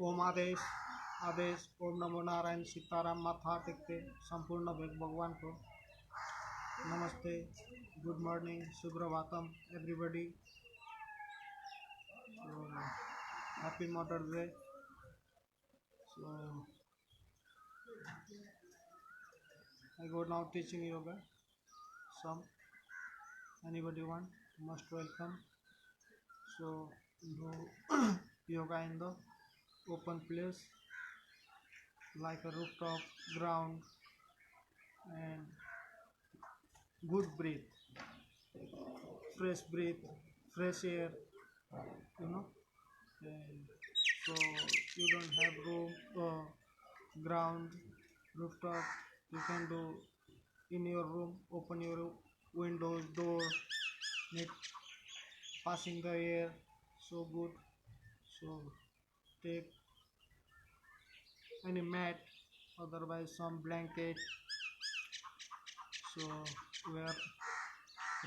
ओम आदेश आदेश। ओम नमो नारायण सीताराम। माथा टेकते संपूर्ण भगवान को नमस्ते, गुड मॉर्निंग, सुप्रभातम everybody. Happy mother's day. So I go now teaching yoga. Some anybody want, most welcome. So do yoga in the open place like a rooftop, ground, and good breath, fresh air, you know. And so you don't have room, ground, rooftop, you can do in your room. Open your windows, door, net, passing the air, so good. So take any mat, otherwise some blanket. So we are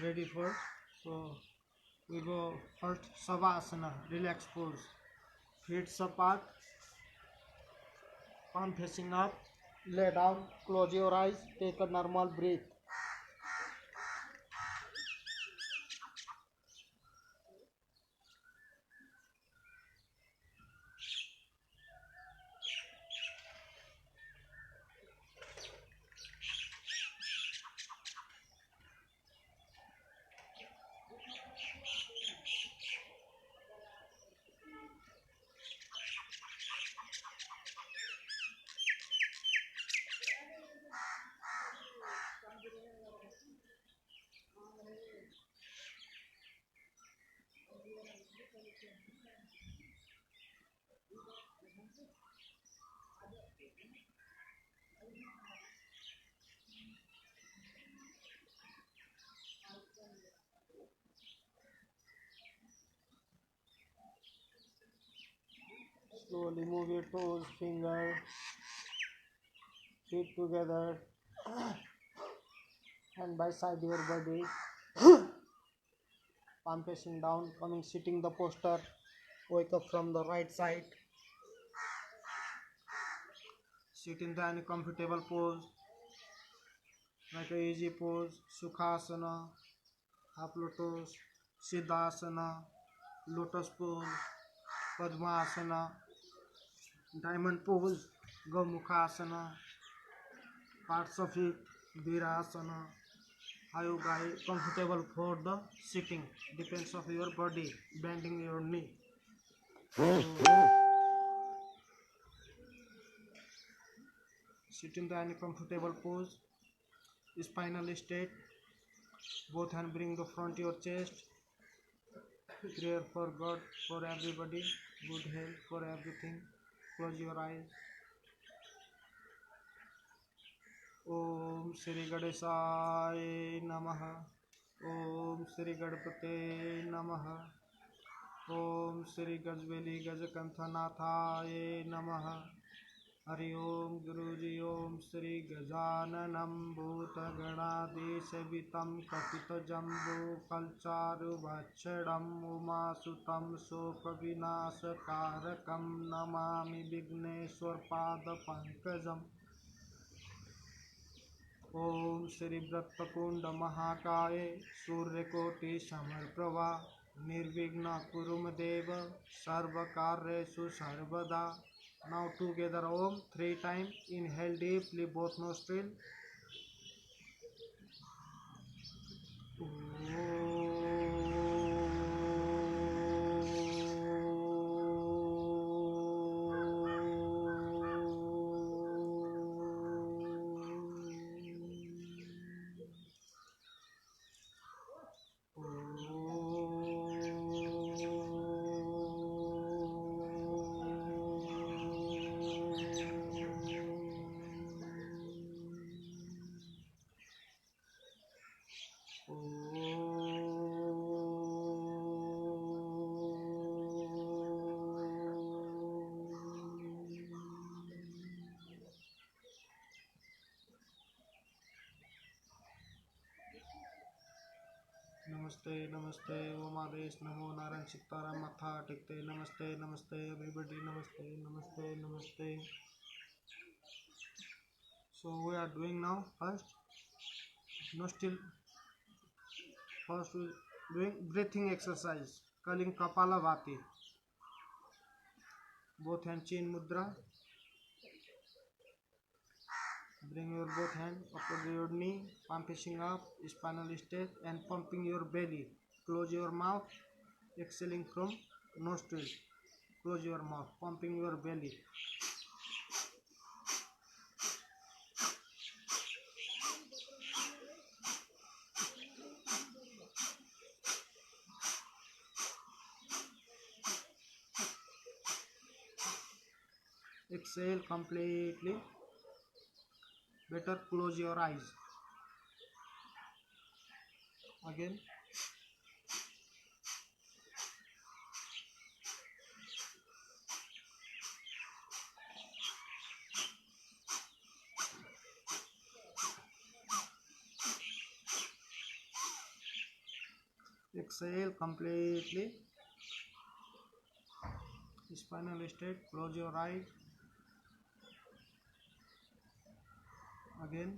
ready for. So we go first savasana, relax pose, feet apart, palm facing up, lay down, close your eyes, take a normal breath. Slowly move your toes, finger, feet together, hand by side your body, palm facing down, coming sitting the posture. Wake up from the right side, sit in the any comfortable pose, like a easy pose, Sukhasana, half lotus, Siddhasana, lotus pose, Padmasana, diamond pose, Gomukhasana, parts of it, Virasana. How you guys comfortable for the sitting, depends of your body, bending your knee. So, sit in the any comfortable pose, spinal straight, both hand bring the front your chest. Prayer for God, for everybody, good health, for everything. Close your eyes. ओम श्री गणेशाय नमः। ओम श्री गणपते नमः। ओम श्री गजबेली गजकंठनाथाय नमः। हरि ओम गुरुजी। ओम श्री गजाननं भूतगणाधीशवितं कपितजम्बो फलचारुभक्षणम् उमासुतं शोकविनाशकारकं नमामि विघ्नेश्वरपादपङ्कजम्। ओम श्री वक्रतुंड महाकाय सूर्यकोटि समप्रभा निर्विघ्न कुरु मे देव सर्वकार्येषु सर्वदा। Now together Om 3 times. Inhale deeply both nostril. नमस्ते नमस्ते ओम आदेश नमो नारायण सीताराम माथा टेकते नमस्ते नमस्ते everybody नमस्ते नमस्ते नमस्ते. So we are doing now first nostril. First we doing breathing exercise calling Kapalabhati. Both hand chin mudra. Bring your both hand upper your knee, palm facing up, spinal straight and pumping your belly. Close your mouth, exhaling from nostril. Close your mouth, pumping your belly. Exhale completely. Better close your eyes. Again. Exhale completely. Spinal straight. Close your eyes. Again.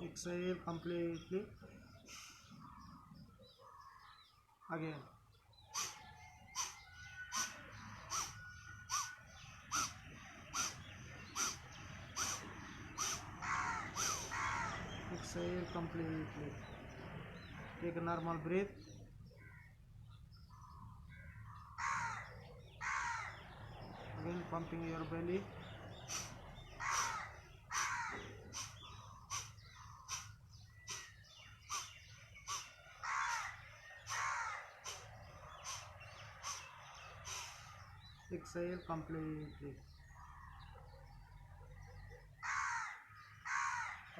Exhale completely. Again. Exhale completely. Take a normal breath. Again pumping your belly. Exhale completely.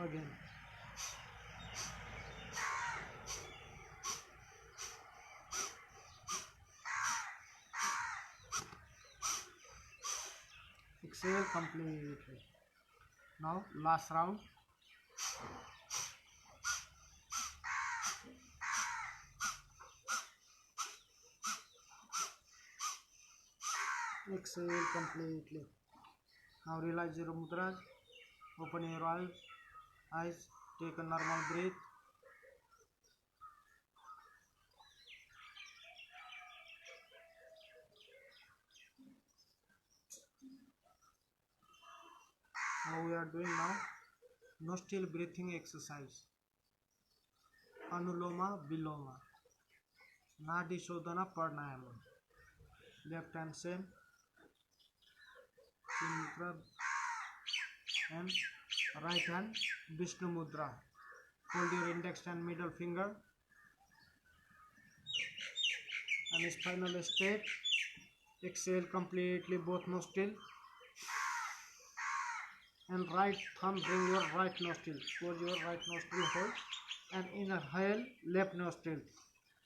Again. Exhale completely. Now last round. Exhale completely. Now realize your mudras. Open your eyes. Take a normal breath. Now we are doing now nostril breathing exercise. Anuloma Viloma. Nadi Shodhana Pranayama. Left hand same. Chin mudra. And right hand Vishnu mudra. Hold your index and middle finger. And spinal straight. Exhale completely both nostril. And right thumb bring your right nostril. Close your right nostril, hold. And inhale left nostril.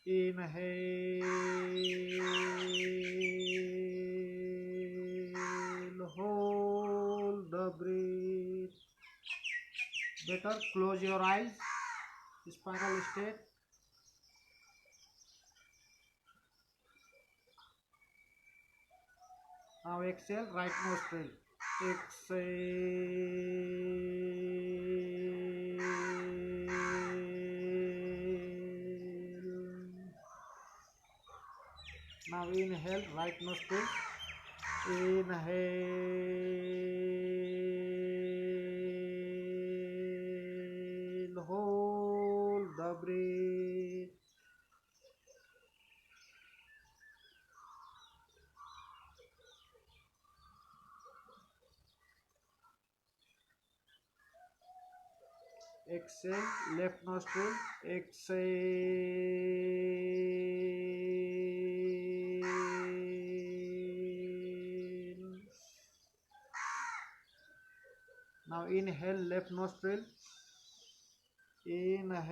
Inhale, hold the breath. Better close your eyes. Spiral straight. Now exhale right nostril. Exhale. Now inhale right nostril. Inhale. Hold the breath. Exhale left nostril. Exhale. Now inhale left nostril. Inhale.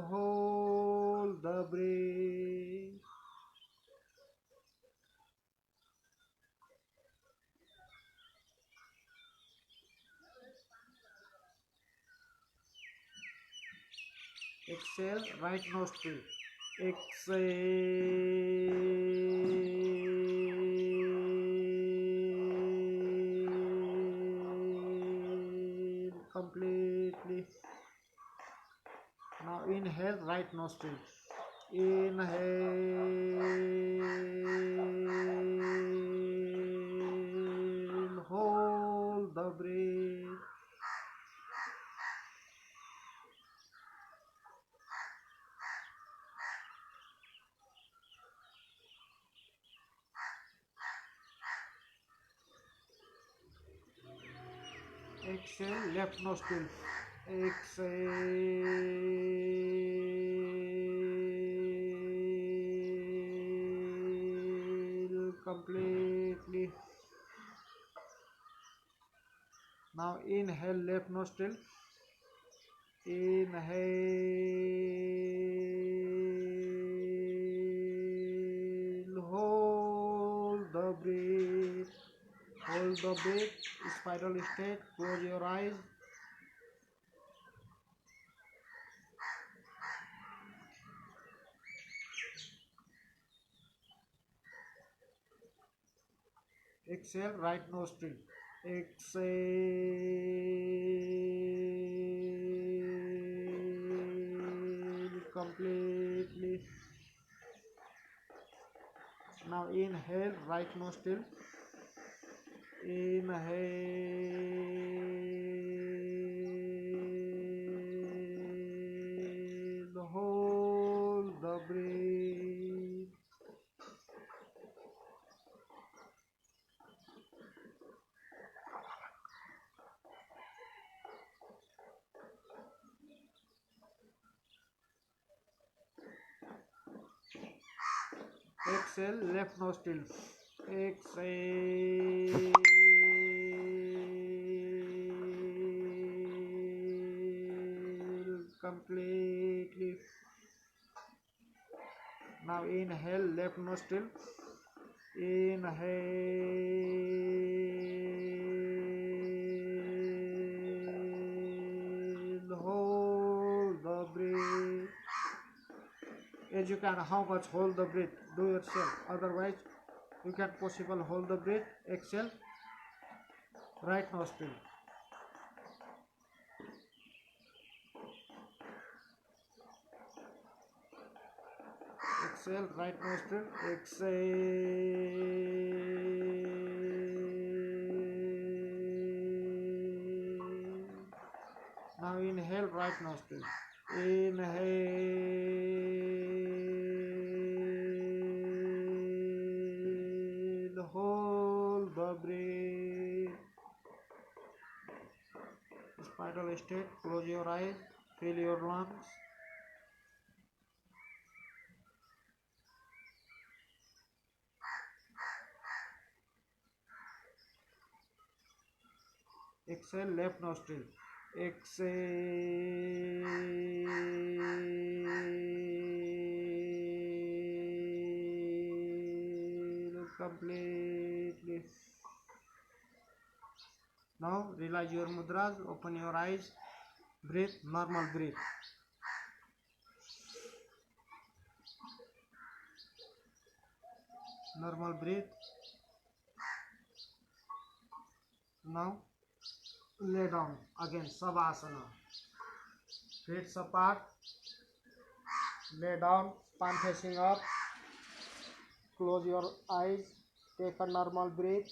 Hold. Exhale, right nostril. Exhale completely. Now inhale, right nostril. Inhale, hold the breath. Exhale, left nostril. Exhale completely. Now inhale, left nostril. Inhale, hold the breath. Hold the breath, spiral state. Close your eyes. Exhale, right nostril. Exhale completely. Now inhale, right nostril. Inhale, hold the breath. Exhale, left nostril. Exhale completely. Now inhale, left nostril. Inhale, hold the breath. As you can, how much hold the breath, do yourself. Otherwise, you can possible hold the breath. Exhale, right nostril. Exhale, right nostril. Exhale. Now inhale, right nostril. Inhale, hold the breath. Spiral state. Close your eyes. Feel your lungs. Exhale, left nostril. Exhale completely. Now realize your mudras. Open your eyes. Breathe, normal breath. Normal breath. Now lay down again, Savasana. Feet apart. Lay down, palm facing up. Close your eyes. Take a normal breath.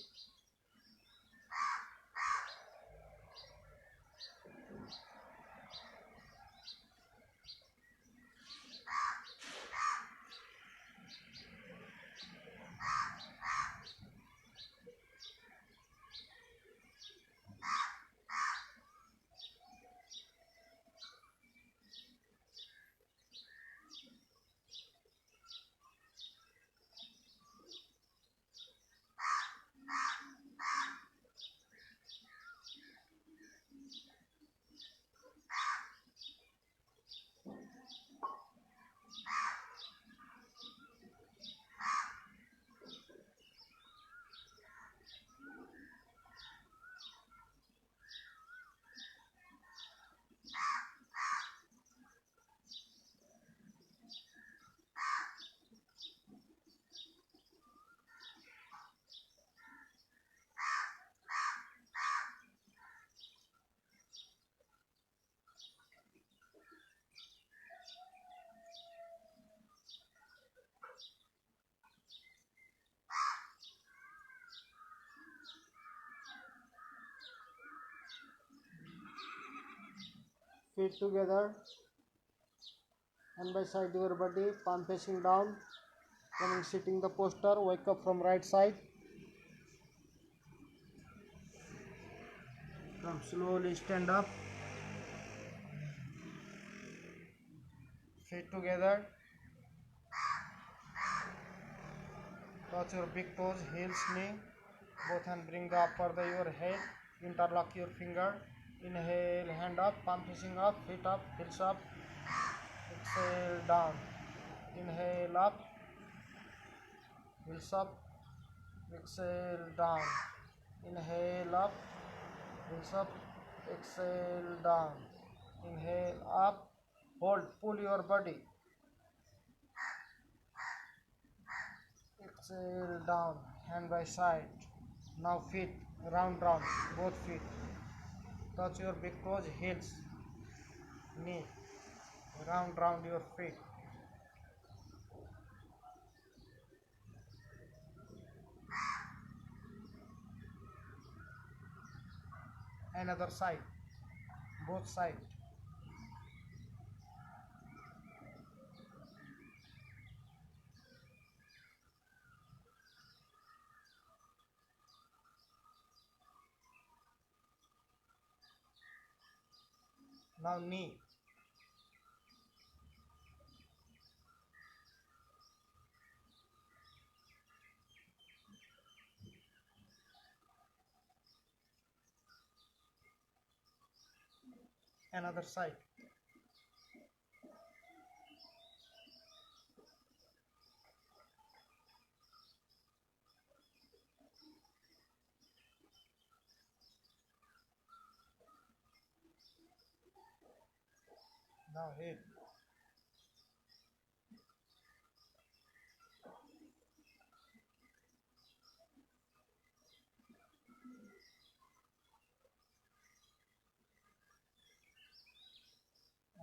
Feet together, hand by side your body, palm facing down, coming sitting the posture, wake up from right side, come slowly stand up, feet together, touch your big toes, heels, knee, both hand bring the upper the your head, interlock your finger, inhale, hand up, palm facing up, feet up, heels up, exhale down, inhale up, heels up, exhale down, inhale up, heels up, exhale down, inhale up, hold, pull your body, exhale down, hand by side, now feet, round, both feet, touch your big toes, heels, knee, round your feet, another side, both side, now knee, another side, now head,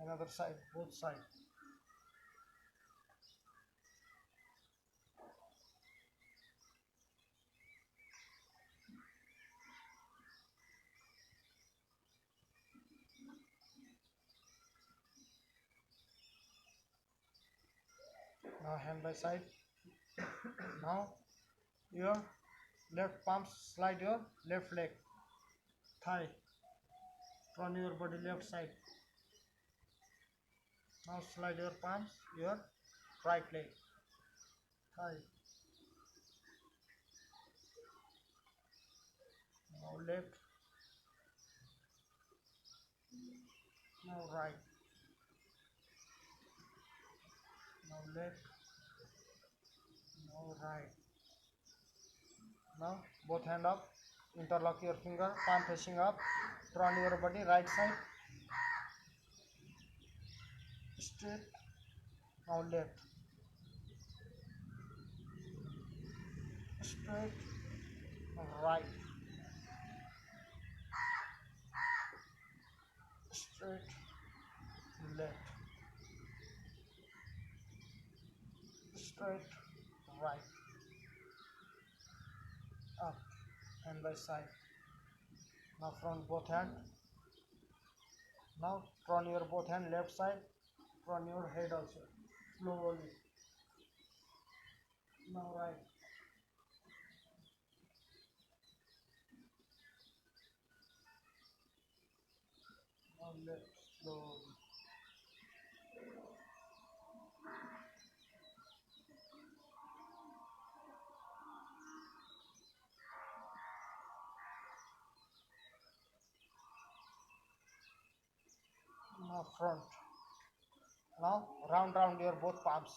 another side, both side, now hand by side, now your left palm slide your left leg, thigh, turn your body left side, now slide your palms your right leg, thigh, now left, now right, now left, now right, now both hand up, interlock your finger, palm facing up, turn your body right side, straight, now left, straight, right, straight, left, straight, right, up, hand by side, now front both hand, now turn your both hand left side, turn your head also, slowly, now right, now left, slowly, now front, now round your both palms,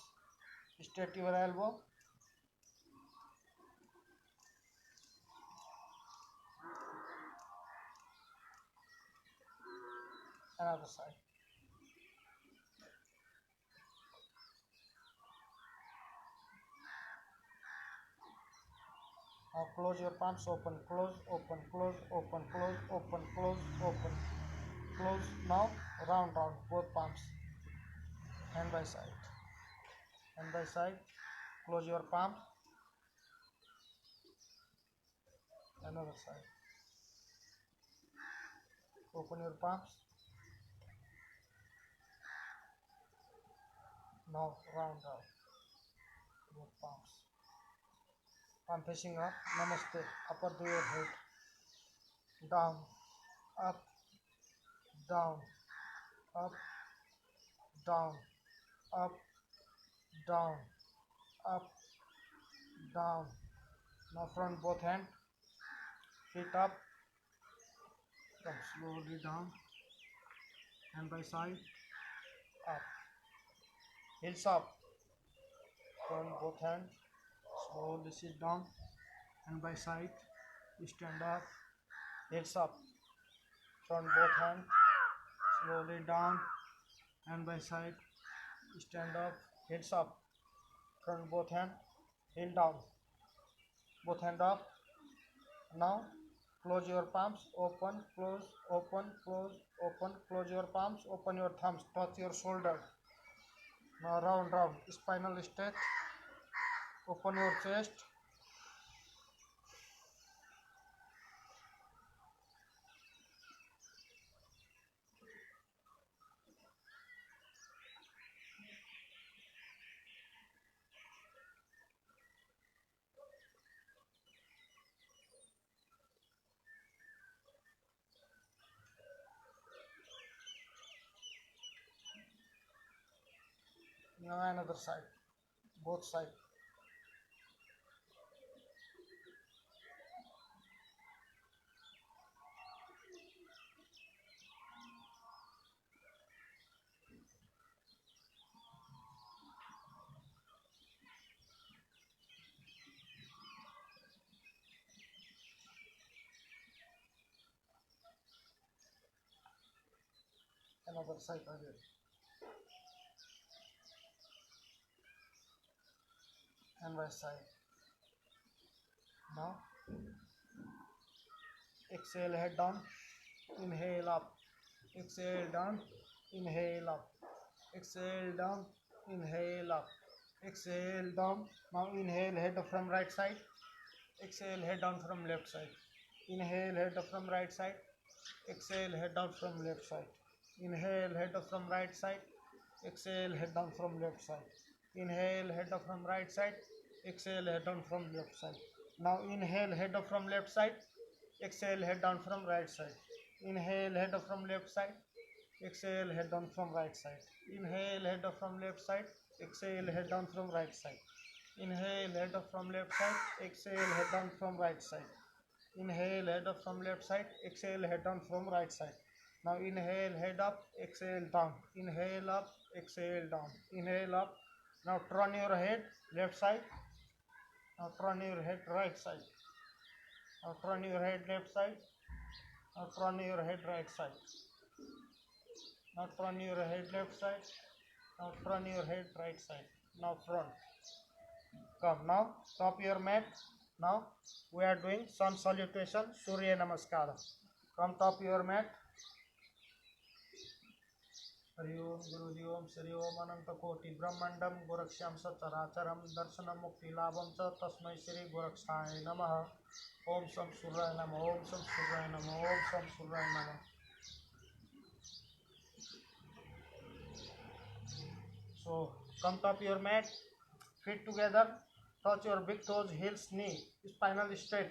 straight your elbow, another side, now close your palms, open, close, open, close, open, close, open, close, open, close, now round both palms, hand by side, close your palms, another side, open your palms, Now round up. Both palms. Palm facing up. Namaste. Upper to your head. Down. Up. Down. Up. Down. Up. Down. Up. Down. Now front both hand. Feet up. Come slowly down. Hand by side. Up. Heels up. Front both hand. Slowly sit down. Hand by side. Stand up. Heels up. Front both hand. Slowly down. Hand by side. Stand up. Heels up. Front both hand. Heel down. Both hand up. Now close your palms. Open, close, open, close, open. Close your palms. Open your thumbs. Touch your shoulder. Now round, round. Spinal stretch. Open your chest. Now another side. Both sides. Another side again. And by side. Now exhale, head down. Inhale up. Exhale down. Inhale up. Exhale down. Inhale up. Exhale down. Now inhale, head up from right side. Exhale, head down from left side. Inhale, head up from right side. Exhale, head down from left side. Inhale, head up from right side. Exhale, head down from left side. Inhale, head up from right side. Exhale, head down from left side. Now inhale, head up from left side. Exhale, head down from right side. Inhale, head up from left side. Exhale, head down from right side. Inhale, head up from left side. Exhale, head down from right side. Inhale, head up from left side. Exhale, head down from right side. Inhale, head up from left side. Exhale, head down from right side. Now inhale, head up. Exhale, down. Inhale up. Exhale, down. Inhale up. Now turn your head left side. Now turn your head right side. Now turn your head left side. Now turn your head right side. Now turn your head left side. Now turn your head right side. Now front. Come now, top your mat. Now we are doing sun salutation, Surya Namaskara. Come top your mat. Hari Om Guruji Om Shri Om Ananta Koti Brahmandam Goraksham Sataracharam Darshanam Mukti Labham Cha Tasmai Shri Gorakshaya Namaha. Om Sam Surya Namaha. Om Sam Surya Namaha. Om Sam Surya Namaha. So come top your mat, feet together, touch your big toes, heels, knee, spinal straight,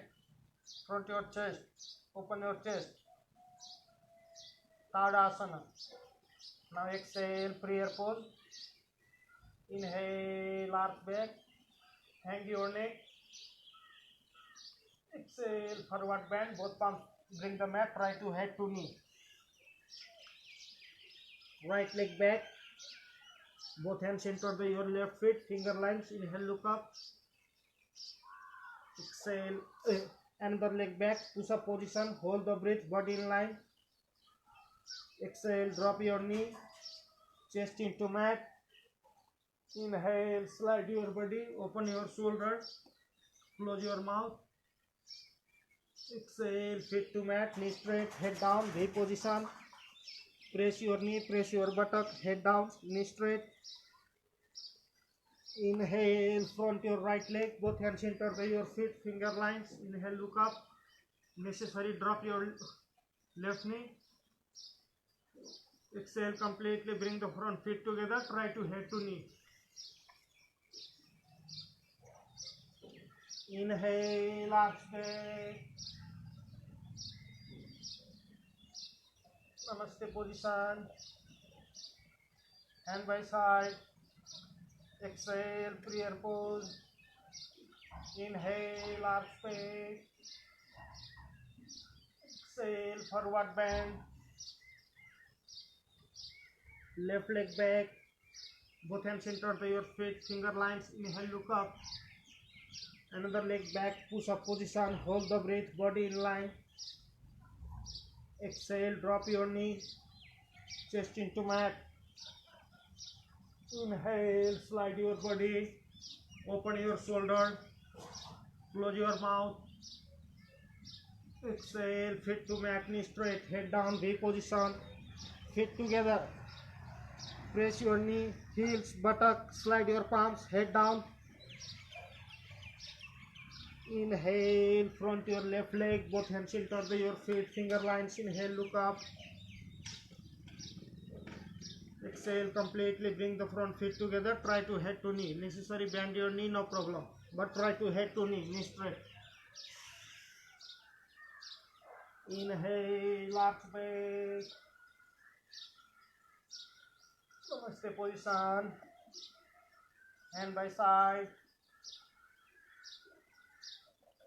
front your chest, open your chest. Tadasana. Now exhale, prayer pose. Inhale, arch back, hang your neck. Exhale, forward bend, both palms bring the mat, try to head to knee. Right leg back. Both hands center by your left feet, finger lines, inhale, look up. Exhale, another leg back, push up position, hold the breath, body in line. Exhale, drop your knee, chest into mat. Inhale, slide your body, open your shoulder, close your mouth. Exhale, feet to mat, knee straight, head down, V position. Press your knee, press your buttock, head down, knee straight. Inhale, front your right leg, both hands center by your feet, finger lines. Inhale, look up. Necessary, drop your left knee. Exhale, completely bring the front feet together, try to head to knee. Inhale, arch back. Namaste position. Hand by side. Exhale, prayer pose. Inhale, arch back. Exhale, forward bend. Left leg back. Both hands center to your feet, finger lines. Inhale, look up. Another leg back, push up position. Hold the breath, body in line. Exhale, drop your knee, chest into mat. Inhale, slide your body, open your shoulder, close your mouth. Exhale, feet to mat, knee straight, head down, V position. Feet together. Press your knee, heels, buttock, slide your palms, head down. Inhale, front your left leg, both hands center to your feet, finger lines. Inhale, look up. Exhale, completely bring the front feet together. Try to head to knee. Necessary bend your knee, no problem. But try to head to knee, knee straight. Inhale, arch back. Namaste position. Hand by side.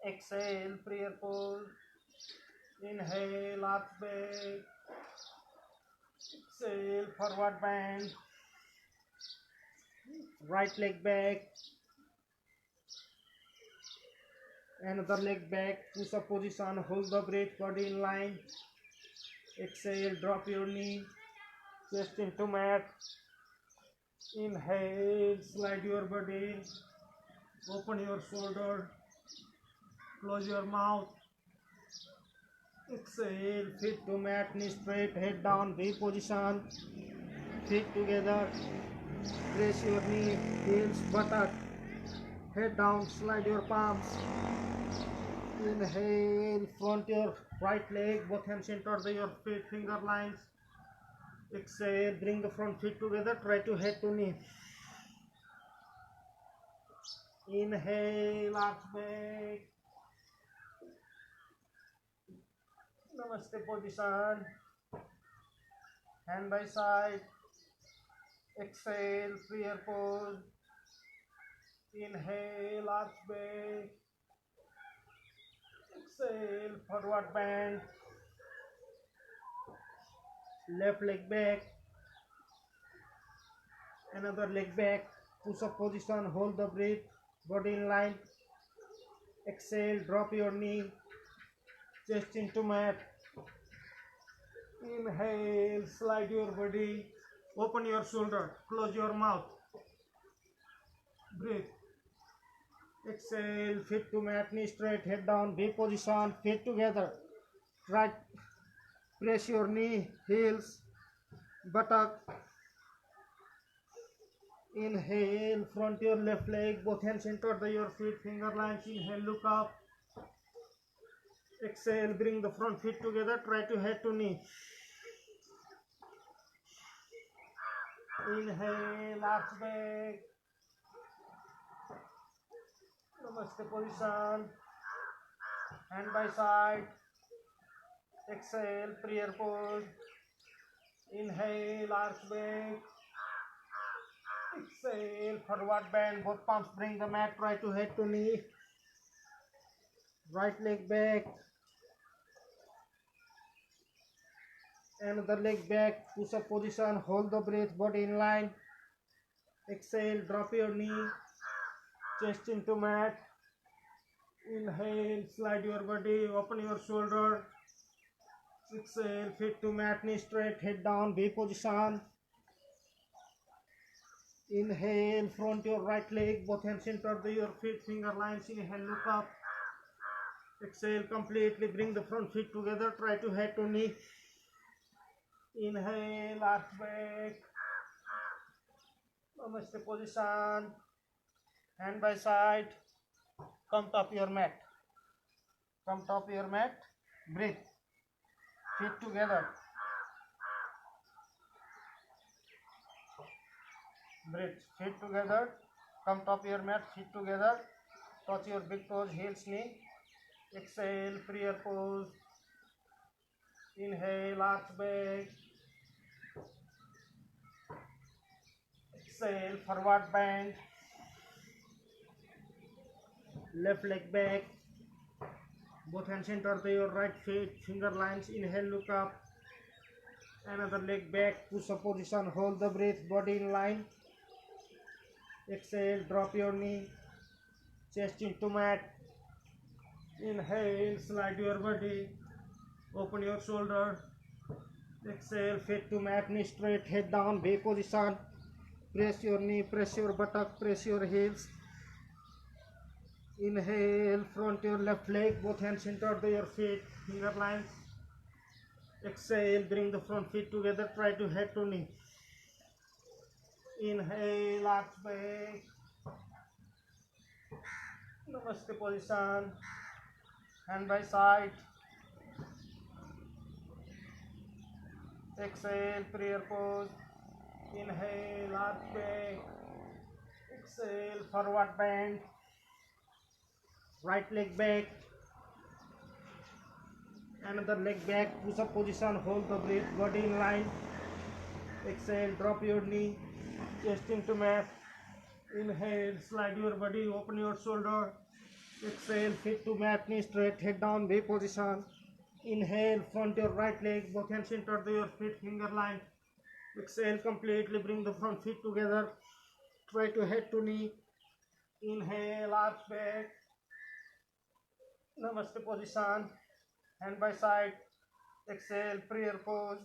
Exhale, prayer pose. Inhale, arch back. Exhale, forward bend. Right leg back. Another leg back. Push up position. Hold the breath, body in line. Exhale, drop your knee. Chest into mat. Inhale, slide your body. Open your shoulder. Close your mouth. Exhale, feet to mat, knee straight, head down, V position. Feet together. Press your knee, heels, buttock. Head down, slide your palms. Inhale, front your right leg, both hands center to your feet, finger lines. Exhale, bring the front feet together, try to head to knee. Inhale, arch back. Namaste position. Hand by side. Exhale, prayer pose. Inhale, arch back. Exhale, forward bend. Left leg back. Another leg back. Push up position, hold the breath, body in line. Exhale, drop your knee, chest into mat. Inhale, slide your body, open your shoulder, close your mouth. Breathe. Exhale, feet to mat, knee straight, head down, V position, feet together. Right, press your knee, heels, buttock. Inhale, front your left leg, both hands center to your feet, finger lines. Inhale, look up. Exhale, bring the front feet together, try to head to knee. Inhale, arch back. Namaste position. Hand by side. Exhale, prayer pose. Inhale, arch back. Exhale, forward bend. Both palms bring the mat. Try to head to knee. Right leg back. Another leg back. Push up position. Hold the breath. Body in line. Exhale, drop your knee. Chest into mat. Inhale, slide your body. Open your shoulder. Exhale, feet to mat, knee straight, head down, V position. Inhale, front your right leg, both hands center to your feet, finger lines. Inhale, look up. Exhale, completely bring the front feet together, try to head to knee. Inhale, arch back. Namaste position. Hand by side. Come top your mat. Come top your mat. Breathe. Feet together. Breathe. Feet together. Come top your mat. Feet together. touch your big toes, heels, knee. Exhale, prayer pose. Inhale, arch back. Exhale, forward bend. Left leg back. Both hands center to your right feet. Finger lines. Inhale, look up. Another leg back. Push up position. Hold the breath. Body in line. Exhale, drop your knee. Chest into mat. Inhale, slide your body. Open your shoulder. Exhale, feet to mat, knee straight, head down, V position. Press your knee, press your buttock, press your heels. Inhale, front your left leg, both hands center to your feet, finger lines. Exhale, bring the front feet together, try to head to knee. Inhale, arch back. Namaste position. Hand by side. Exhale, prayer pose. Inhale, arch back. Exhale, forward bend. Right leg back. Another leg back. Push up position. Hold the breath. Body in line. Exhale, drop your knee. Chest into mat. Inhale, slide your body. Open your shoulder. Exhale, feet to mat. Knee straight. Head down. V position. Inhale, front your right leg. Both hands center to your feet. Finger line. Exhale, completely bring the front feet together. Try to head to knee. Inhale, arch back. Namaste position. Hand by side. Exhale, prayer pose.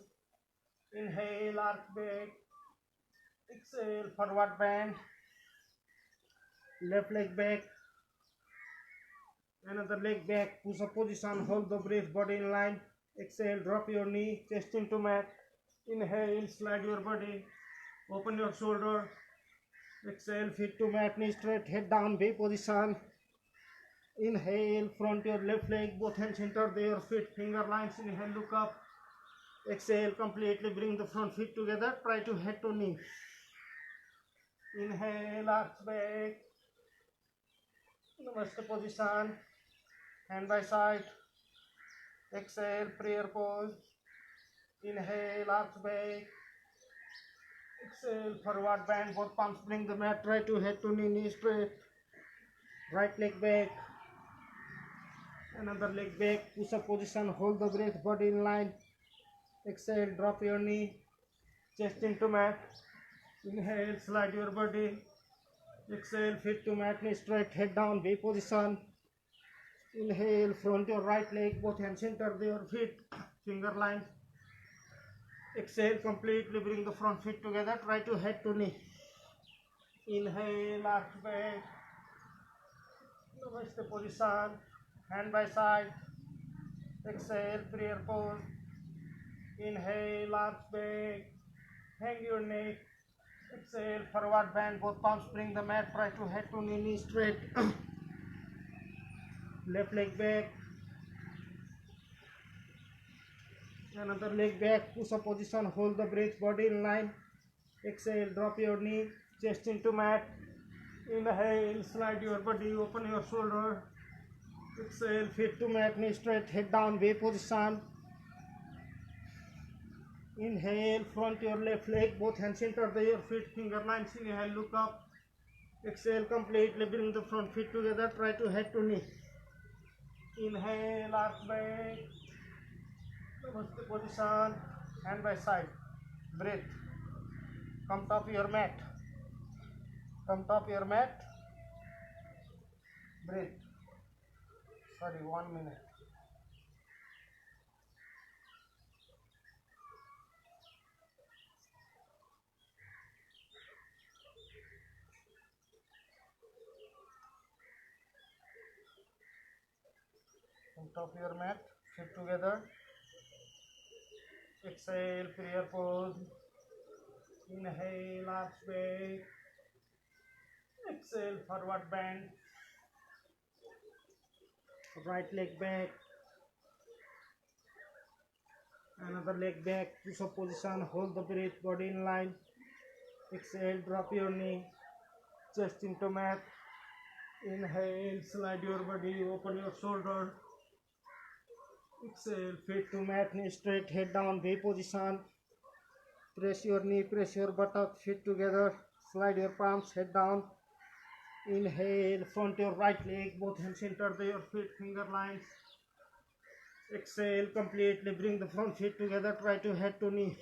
Inhale, arch back. Exhale, forward bend. Left leg back. Another leg back. Push up position. Hold the breath. Body in line. Exhale, drop your knee. Chest into mat. Inhale, slide your body. Open your shoulder. Exhale, feet to mat, knee straight, head down, V position. Inhale, front your left leg, both hands center to your feet, finger lines. Inhale, look up. Exhale, completely bring the front feet together. Try to head to knee. Inhale, arch back. Namaste position. Hand by side. Exhale, prayer pose. Inhale, arch back. Exhale, forward bend, both palms bring the mat, try to head to knee, knee straight. Right leg back. Another leg back, push up position, hold the breath, body in line. Exhale, drop your knee, chest into mat. Inhale, slide your body. Exhale, feet to mat, knee straight, head down, V position. Inhale, front your right leg, both hands center to your feet, finger lines. Exhale, completely bring the front feet together. Try to head to knee. Inhale, arch back. Namaste position. Hand by side. Exhale, prayer pose. Inhale, arch back. Hang your neck. Exhale, forward bend. Both palms bring the mat. Try to head to knee, knee straight. Left leg back. Another leg back, push up position, hold the breath, body in line. Exhale, drop your knee, chest into mat. Inhale, slide your body, open your shoulder. Exhale, feet to mat, knee straight, head down, V position. Inhale, front your left leg, both hands center to your feet, finger lines. Inhale, look up. Exhale, completely bring the front feet together, try to head to knee. Inhale, arch back. Namaste position, hand by side, breathe, come top your mat, breathe, sorry, 1 minute, come top your mat, sit together, exhale, prayer pose, inhale, arch back, exhale, forward bend, right leg back, another leg back, push up position, hold the breath, body in line. Exhale, drop your knee, chest into mat. Inhale, slide your body, open your shoulder. Exhale, feet to mat, knee straight, head down, V position. Press your knee, press your buttock, feet together. Slide your palms, head down. Inhale, front your right leg, both hands center your feet, finger lines. Exhale, completely bring the front feet together, try to head to knee.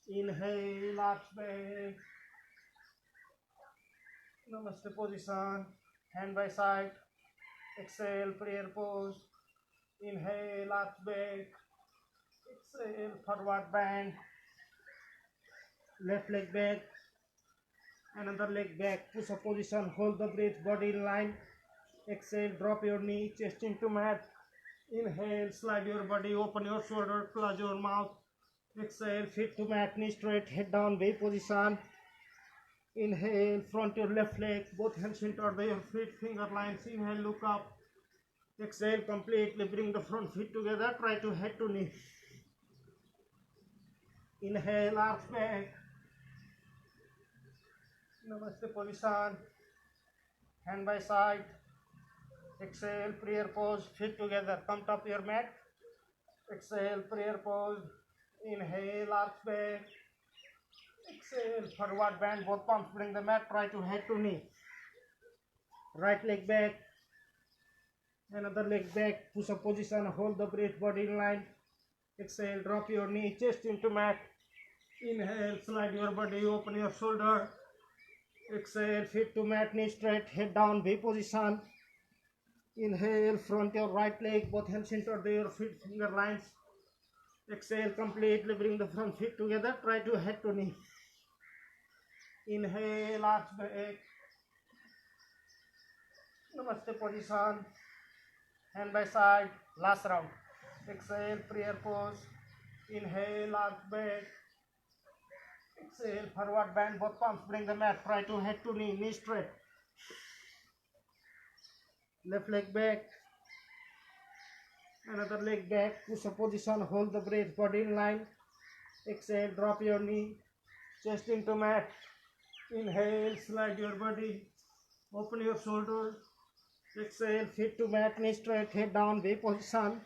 Inhale, arch back. Namaste position, hand by side. Exhale, prayer pose. Inhale, arch back. Exhale, forward bend. Left leg back. Another leg back. Push up position. Hold the breath. Body in line. Exhale, drop your knee. Chest into mat. Inhale, slide your body. Open your shoulder. Close your mouth. Exhale, feet to mat. Knee straight. Head down. V position. Inhale, front your left leg. Both hands center your feet. Finger lines. Inhale, look up. Exhale, completely bring the front feet together. Try to head to knee. Inhale, arch back. Namaste position. Hand by side. Exhale, prayer pose. Feet together. Come top your mat. Exhale, prayer pose. Inhale, arch back. Exhale, forward bend. Both palms bring the mat. Try to head to knee. Right leg back. Another leg back. Push up position. Hold the breath. Body in line. Exhale, drop your knee. Chest into mat. Inhale, slide your body. Open your shoulder. Exhale, feet to mat. Knee straight. Head down. V position. Inhale, front your right leg. Both hands center your feet. Finger lines. Exhale, completely bring the front feet together. Try to head to knee. Inhale, arch back. Namaste position. Hand by side. Last round. Exhale, prayer pose. Inhale, arch back. Exhale, forward bend. Both palms bring the mat. Try to head to knee. Knee straight. Left leg back. Another leg back. Push up position. Hold the breath. Body in line. Exhale, drop your knee. Chest into mat. Inhale, slide your body. Open your shoulders. Exhale, feet to mat, knee straight, head down, V position.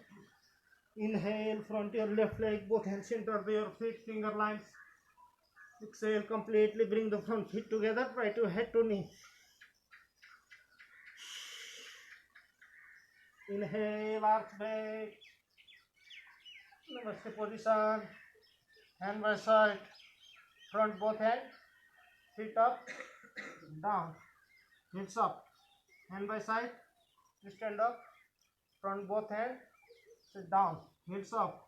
Inhale, front your left leg, both hands center your feet, finger lines. Exhale, completely bring the front feet together, try to head to knee. Inhale, arch back. Namaste position. Hand by side. Front both hands. Feet up. Down. Hips up. Hand by side. Stand up. Front both hands. Sit down. Hips up.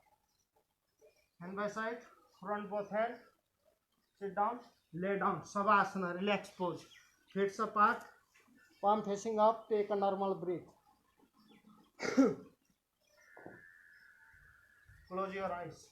Hand by side. Front both hands. Sit down. Lay down. Savasana. Relax pose. Feet apart. Palm facing up. Take a normal breath. Close your eyes.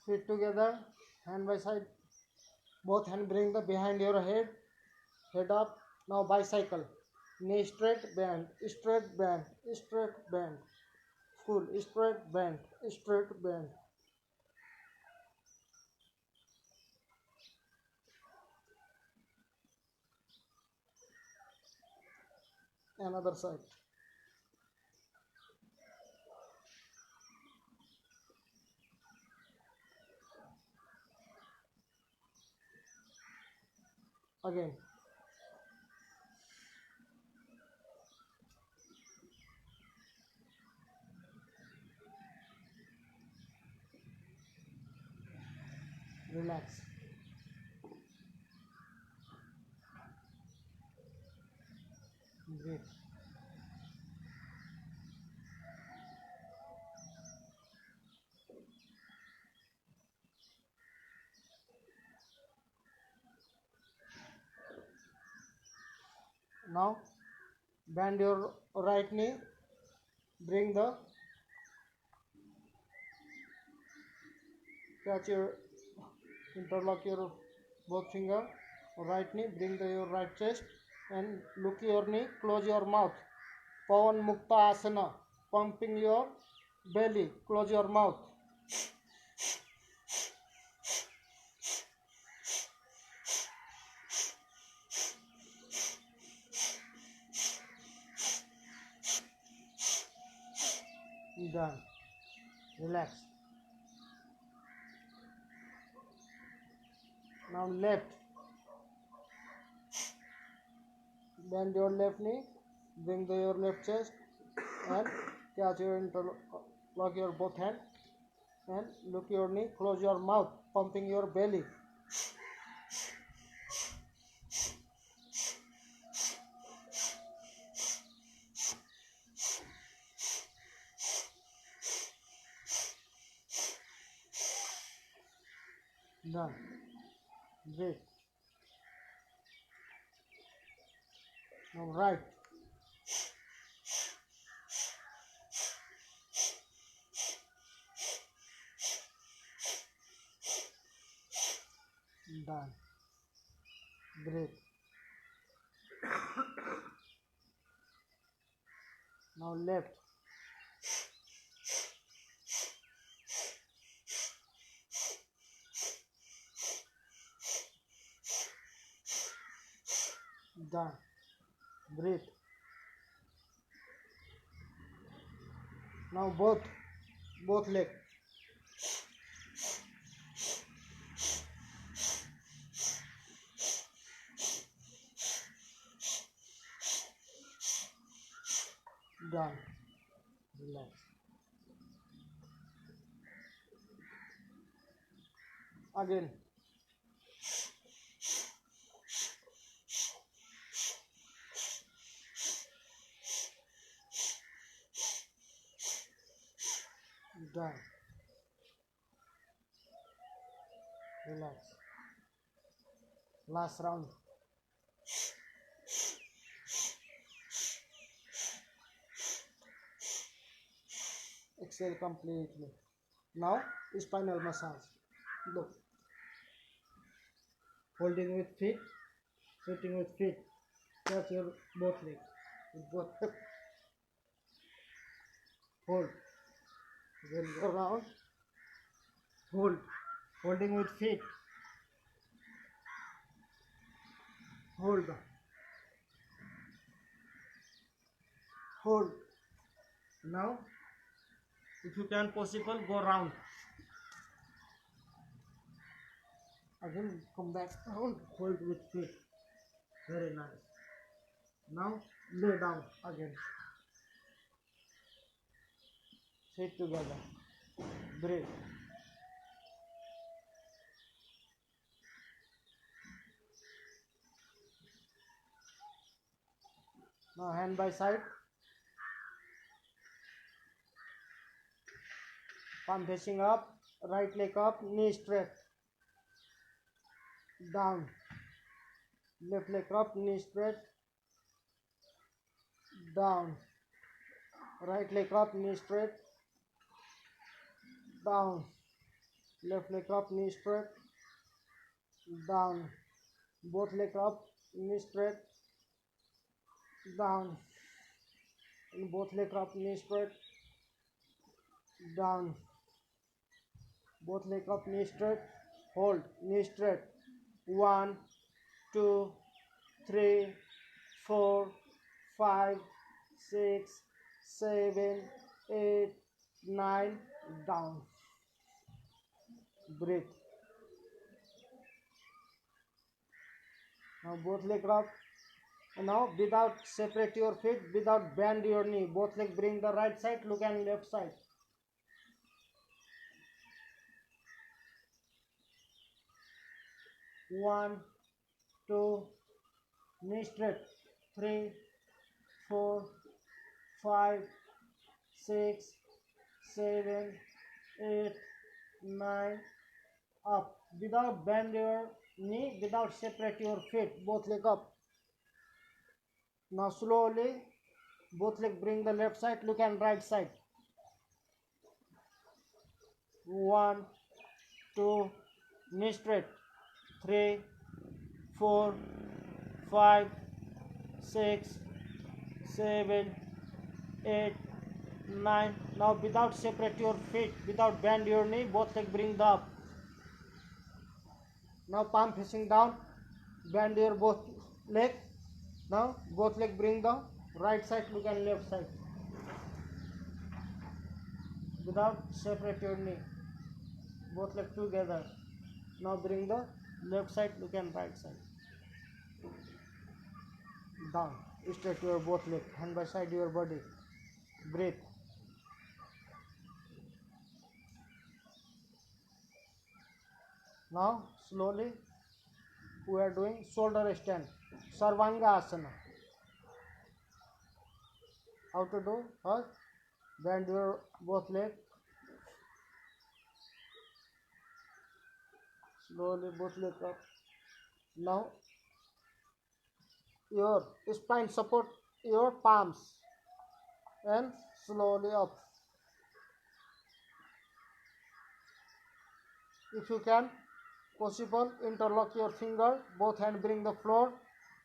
Feet together, hand by side. Both hand bring the behind your head. Head up. Now bicycle. Knee straight, bend, straight, bend, straight, bend. Full straight, bend, straight, bend. Another side. Again. Relax. Breathe. Now bend your right knee. Bring the catch your interlock your both finger. Right knee. Bring your right chest and look your knee. Close your mouth. Pawan Mukta Asana. Pumping your belly. Close your mouth. Done. Relax. Now left. Bend your left knee. Bring your left chest and catch your interlock your both hand and look your knee. Close your mouth. Pumping your belly. Done. Great. Now right. Done. Great. Now left. Done. Breathe. Now both leg. Done. Relax. Again. Done. Relax. Last round. Exhale completely. Now spinal massage. Look. Holding with feet, sitting with feet. Touch your both legs with both hip. Hold. Then go around. Hold. Holding with feet. Hold. Hold. Now, if you can possible, go round. Again, come back round. Hold with feet. Very nice. Now, lay down again. Sit together. Breathe. Now, hand by side. palm facing up, right leg up, knee straight, down, left leg up, knee straight, down, right leg up, knee straight, down, left leg up, knee straight, down, both leg up, knee straight, down, and both leg up, knee straight, down, both leg up, knee straight, hold, knee straight, 1, 2, 3, 4, 5, 6, 7, 8, 9, down, breathe. Now both leg up. Now without separate your feet, without bend your knee, both leg bring the right side, look and left side. 1, 2, knee straight, 3, 4, 5, 6, 7, 8, 9, up. Without bend your knee, without separate your feet, both leg up. Now slowly, both leg bring the left side, look and right side. 1, 2, knee straight, 3, 4, 5, 6, 7, 8, 9. Now without separate your feet, without bend your knee, both leg bring the up. Now palm facing down, bend your both leg. Now both leg bring the right side, look and left side. Without separate your knee, both leg together. Now bring the left side, look and right side. Down, straight your both leg, hand by side your body. Breathe. Now slowly we are doing shoulder stand, Sarvanga Asana. How to do? First, bend your both leg. Slowly both leg up. Now your spine support your palms and slowly up. If you can possible, interlock your finger, both hand bring the floor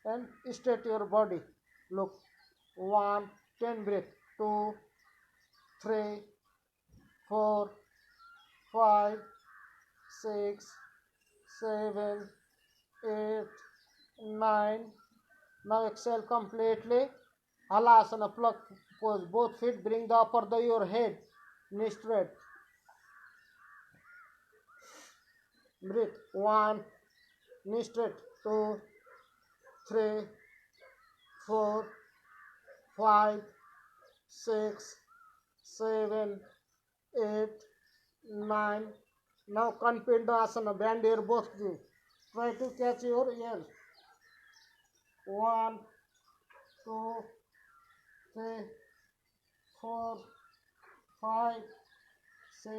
and straight your body. Look, 1, 10 breath, 2, 3, 4, 5, 6, 7, 8, 9. Now exhale completely. Halasana, pluck pose. Both feet bring the upper of your head, knee straight. Breathe. 1, knee straight. 2, 3, 4, 5, 6, 7, 8, 9. Now Kanpinda Asana, bend your both knees. Try to catch your ears. 1, 2, 3, 4, 5, 6,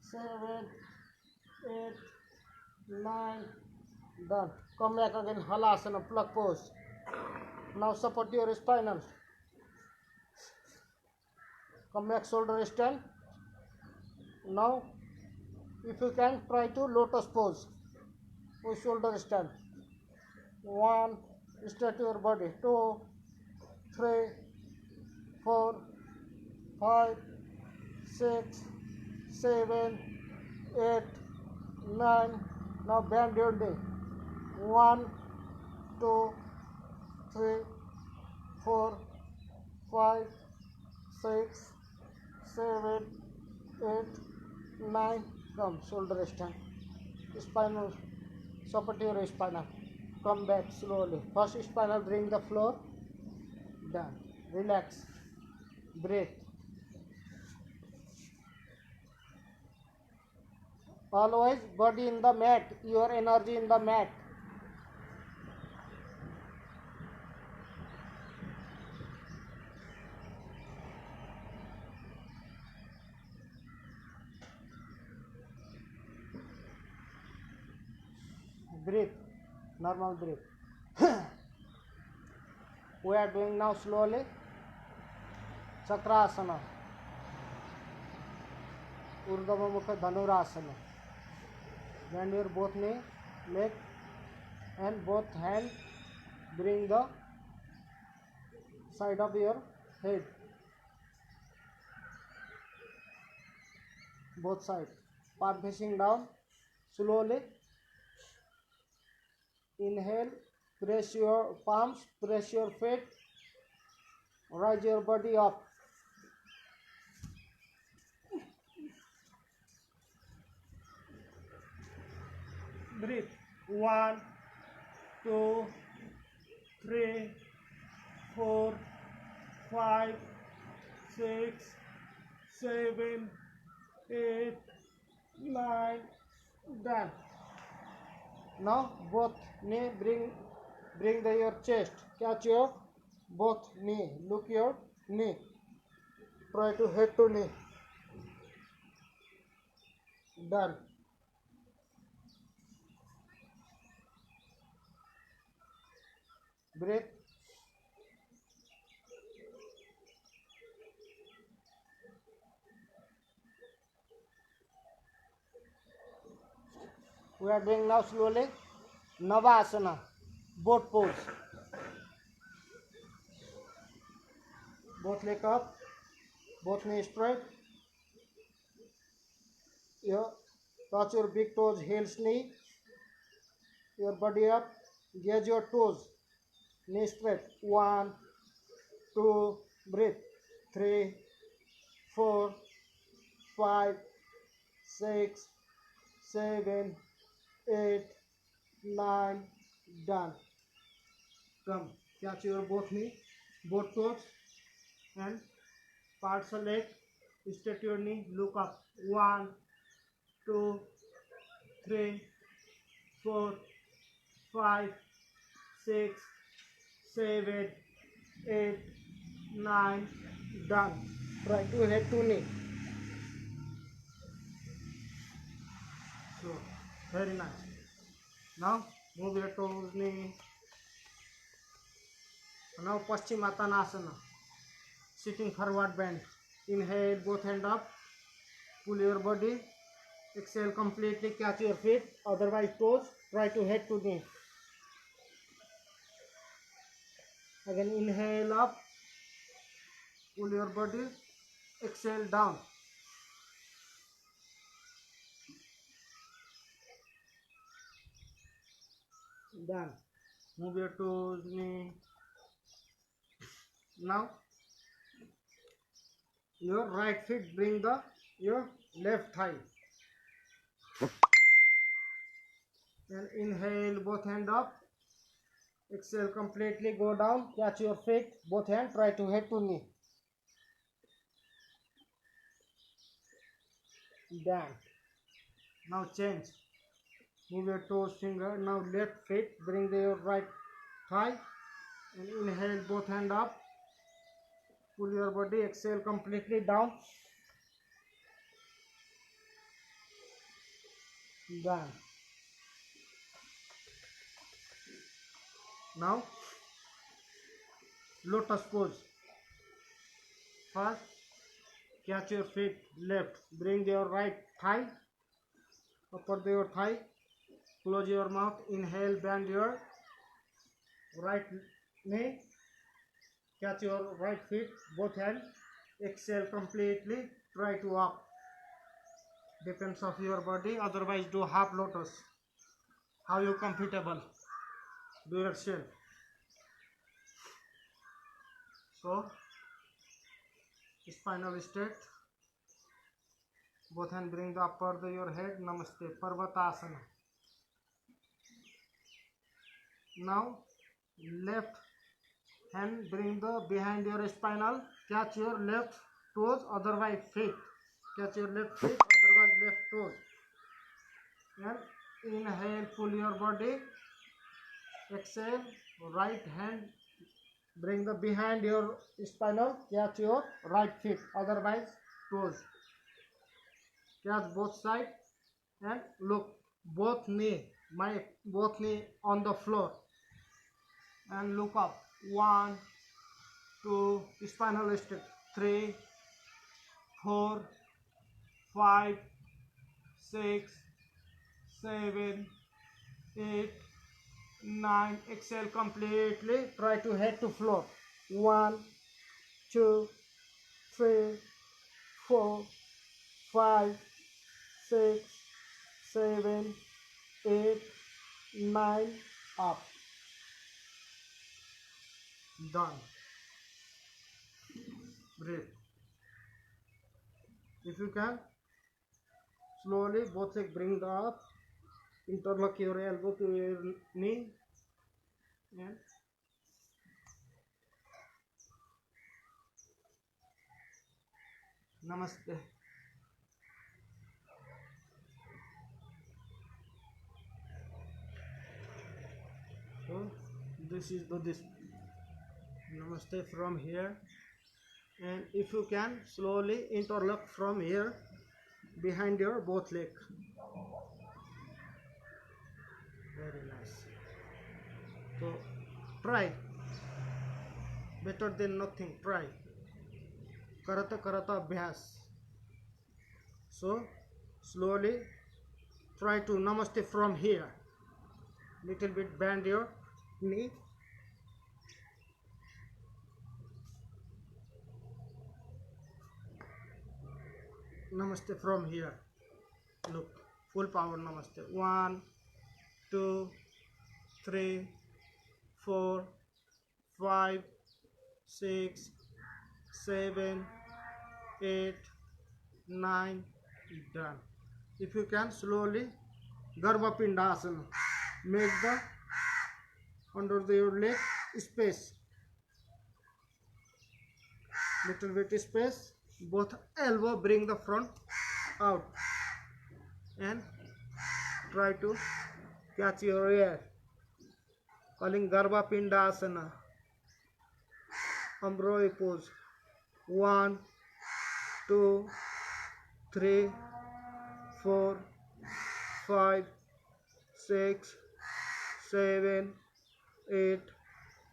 7, 8, 9. Done. Come back again, Halasana, pluck pose. Now support your spinal. Come back, shoulder stand. Now, if you can, try to lotus pose with shoulder stand. 1, straight your body. 2, 3, 4, 5, 6, 7, 8, 9. Now bend your knee. 1, 2, 3, 4, 5, 6, 7, 8, 9. Come, shoulder stand. Spinal, support your spinal. Come back slowly. First spinal, bring the floor. Done. Relax. Breathe. Always body in the mat, your energy in the mat. breathe, normal breathe. We are doing now slowly Chakrasana, Urdhva Mukha Dhanurasana. Bend your both knee, leg and both hand, bring the side of your head, both sides, palm facing down, slowly. Inhale, press your palms, press your feet, raise your body up. Breathe. 1, 2, 3, 4, 5, 6, 7, 8, 9, done. Now both knee bring your chest, catch your both knee, look your knee, try to head to knee, done. Breathe. We are doing now slowly Navasana, boat pose. Both leg up, both knees straight. Touch your big toes, heels, knee. Your body up, gauge your toes, knee straight. 1, 2, breathe. 3, 4, 5, 6, 7, 8, 9, done. Come, catch your both knee, both toes, and parts of leg. Straight your knee, look up. 1, 2, 3, 4, 5, 6, 7, 8, 9, done. Try to head to knee. So, very nice. Now, move your toes, knee. Now, Paschimottanasana. Sitting forward bend. Inhale, both hand up. Pull your body. Exhale completely, catch your feet. Otherwise, toes. Try to head to knee. Again, inhale up. Pull your body. Exhale down. Done. Move your toes, knee. Now, your right foot bring your left thigh. And inhale, both hand up. Exhale completely, go down. Catch your feet, both hand. Try to head to knee. Done. Now change. Move your toes, finger. Now left foot, bring your right thigh. And inhale, both hand up. Pull your body. Exhale completely down. Done. Now lotus pose. First, catch your feet left. Bring your right thigh upper your thigh. Close your mouth. Inhale, bend your right knee. Catch your right feet, both hands. Exhale completely. Try to up. Depends of your body. Otherwise, do half lotus. How you comfortable? Do yourself. So, spinal straight. Both hands bring the upper of your head. Namaste. Parvatasana. Now, left hand bring the behind your spinal. Catch your left toes, otherwise feet. Catch your left feet, otherwise left toes. And inhale, pull your body. Exhale, right hand bring the behind your spinal. Catch your right feet, otherwise toes. Catch both sides and look both knee. my both knee on the floor and look up. 1, 2, spinal stretch. 3, 4, 5, 6, 7, 8, 9. Exhale completely. Try to head to floor. 1, 2, 3, 4, 5, 6, 7, 8, 9. Up. Done. Breathe. If you can, slowly both legs bring the up. Interlock your elbow to your knee and namaste. So this is the namaste from here, and if you can slowly interlock from here behind your both leg. Very nice. So try, better than nothing. Try. Karata karata abhyas. So slowly try to namaste from here. Little bit bend your knee. Namaste from here. Look, full power namaste. 1, 2, 3, 4, 5, 6, 7, 8, 9. Done. If you can slowly Garbha Pindasana. Make the under your leg space. Little bit space. Both elbow bring the front out and try to catch your air. Calling Garbha Pindasana. Ambroi pose. 1, 2, 3, 4, 5, 6, 7, 8,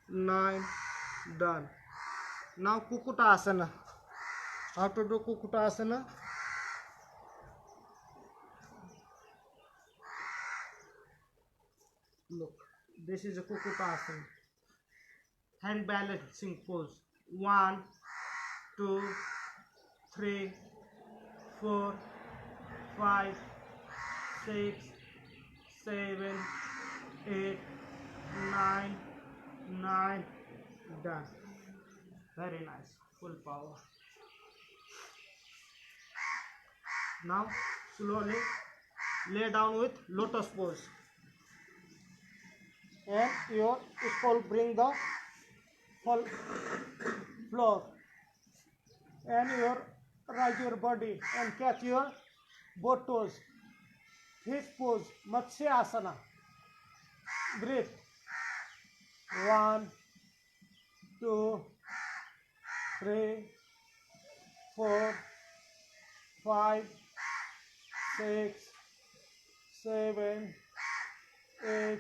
9. Done. Now Kukutasana. How to do Kukutasana? Look, this is a Kukutasana. Hand balancing pose. 1, 2, 3, 4, 5, 6, 7, 8, 9, 9. Done. Very nice. Full power. Now slowly lay down with lotus pose. And your skull bring the floor. And your right your body and catch your both toes. Fish pose, Matsya Asana. Breathe. 1, 2, 3, 4, 5, 6, 7, 8,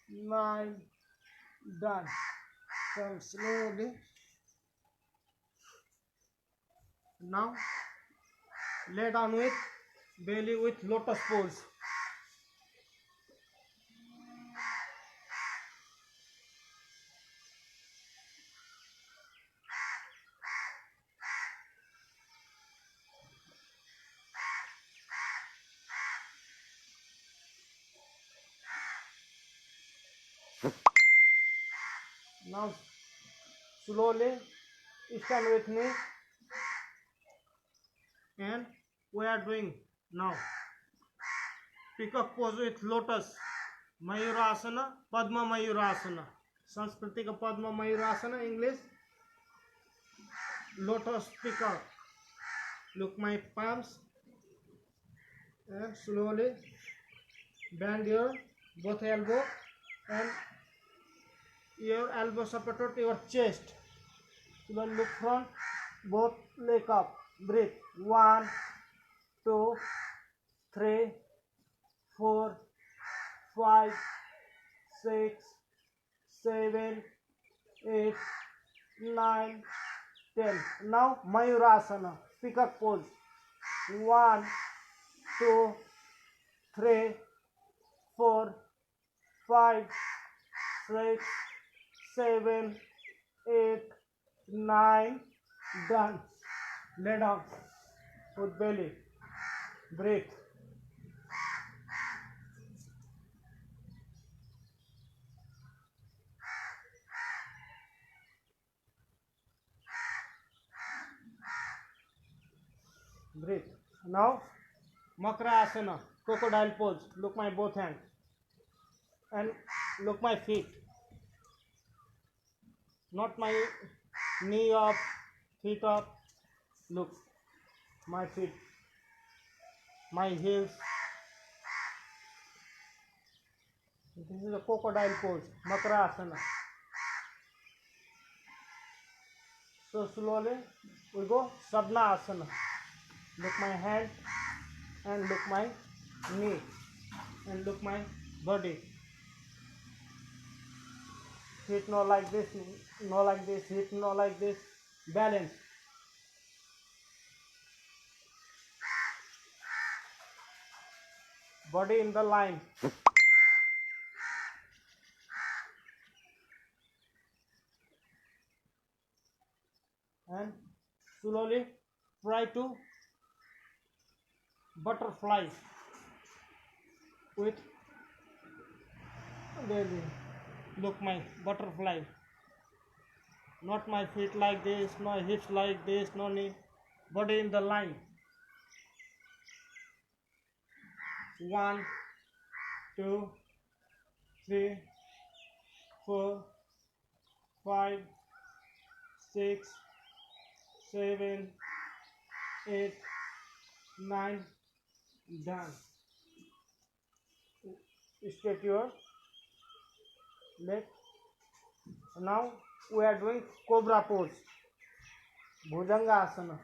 9. Done. Come slowly. Now lay down with belly with lotus pose. Now slowly stand with me, and we are doing now peacock pose with lotus, Mayurasana, Padma Mayurasana. Sanskriti ka Padma Mayurasana, English lotus peacock. Look my palms and slowly bend your both elbow and your elbow supported your chest. Slowly look front, both leg up. Breathe. 1, 2, 3, 4, 5, 6, 7, 8, 9, 10. Now Mayurasana, peacock pose. 1, 2, 3, 4, 5, 6, 7, 8, 9. Done. Lay down with belly. Breathe. Breathe. Now Makra Asana, crocodile pose. Look my both hands and look my feet. Not my knee up, feet up. Look my feet, my heels. This is a crocodile pose, Makra Asana. So slowly we go Sabna Asana. Look my hand and look my knee and look my body. Feet no like this, no like this, feet no like this. Balance. Body in the line. And slowly try to butterfly with belly. Look my butterfly. Not my feet like this, no hips like this, no knee. Body in the line. 1, 2, 3, 4, 5, 6, 7, 8, 9. Done. Straight your leg. Now we are doing cobra pose. Bhujanga Asana.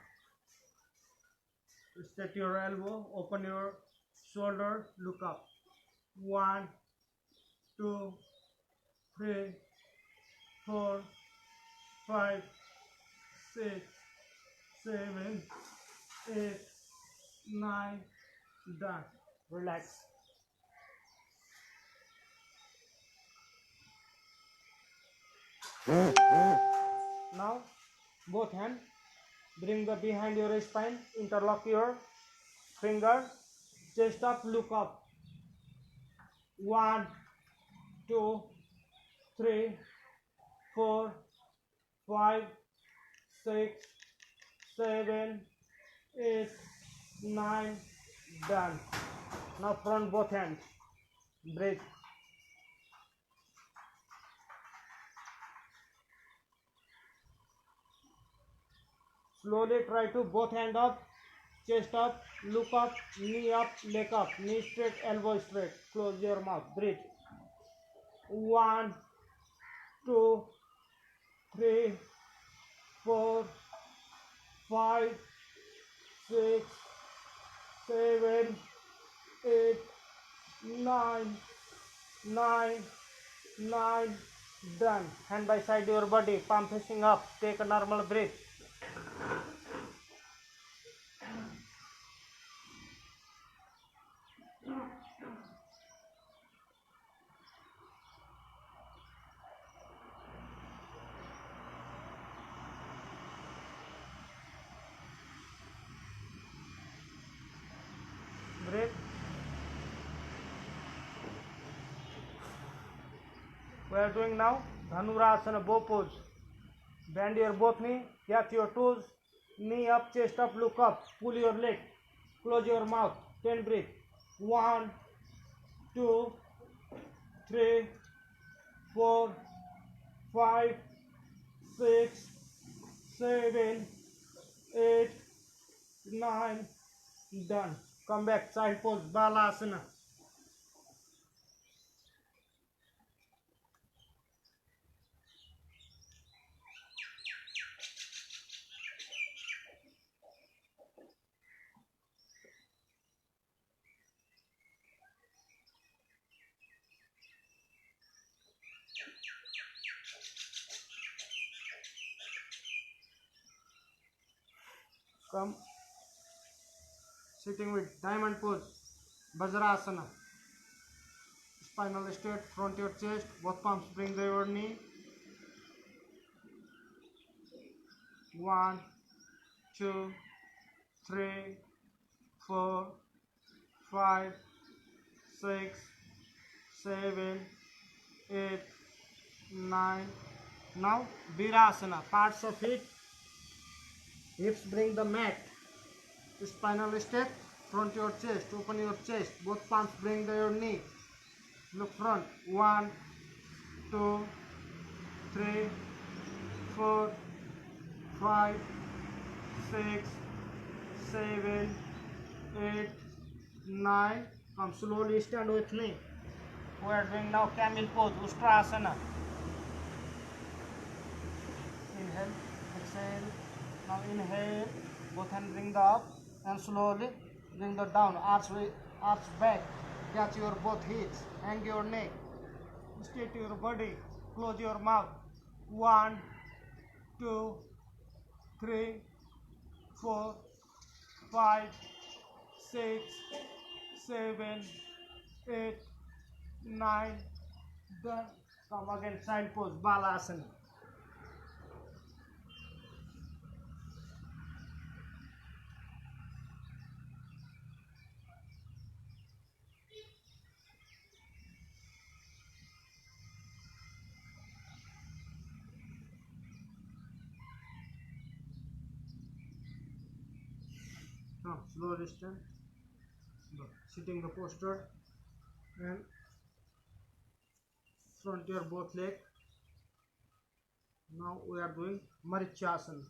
Straight your elbow, open your shoulder, look up. 1, 2, 3, 4, 5, 6, 7, 8, 9. Done. Relax. Now both hands, bring the behind your spine, interlock your finger, chest up, look up. 1, 2, 3, 4, 5, 6, 7, 8, 9. Done. Now front both hands. Breathe. Slowly try to both hand up, chest up, look up, knee up, leg up, knee straight, elbow straight. Close your mouth. Breathe. 1, 2, 3, 4, 5, 6, 7, 8, 9, 9, 9. Done. Hand by side your body, palm facing up. Take a normal breath. Breathe. We are doing now Dhanurasana, bow pose. Bend your both knee, catch your toes, knee up, chest up, look up, pull your leg, close your mouth, 10 breath. 1, 2, 3, 4, 5, 6, 7, 8, 9. Done. Come back, side pose, Balasana. Come sitting with diamond pose, Vajrasana. Spinal straight, front your chest, both palms bring the your knee. 1, 2, 3, 4, 5, 6, 7, 8, 9. Now Virasana, parts of it. Hips bring the mat. Spinal step, front your chest, open your chest, both palms bring the your knee. Look front. 1, 2, 3, 4, 5, 6, 7, 8, 9. Come slowly stand with me. We are doing now camel pose, Ustrasana. Inhale, exhale. Now inhale, both hands bring the up and slowly bring the down. Arch back. Catch your both hips. Hang your neck. Straight your body. Close your mouth. 1, 2, 3, 4, 5, 6, 7, 8, 9. Done. Come again, side pose, Balasana. Now slowly stand. Sitting the posture and front your both leg. Now we are doing Marichasana.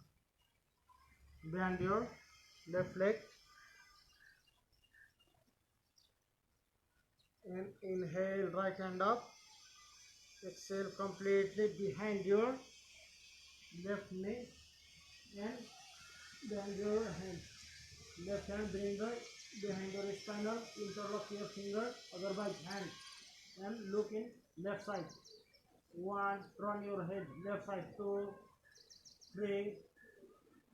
Bend your left leg and inhale, right hand up. Exhale completely behind your left knee and bend your hand. Left hand bring the behind your spinal, interlock your finger, otherwise hand, and look in left side. 1, turn your head left side. 2, 3,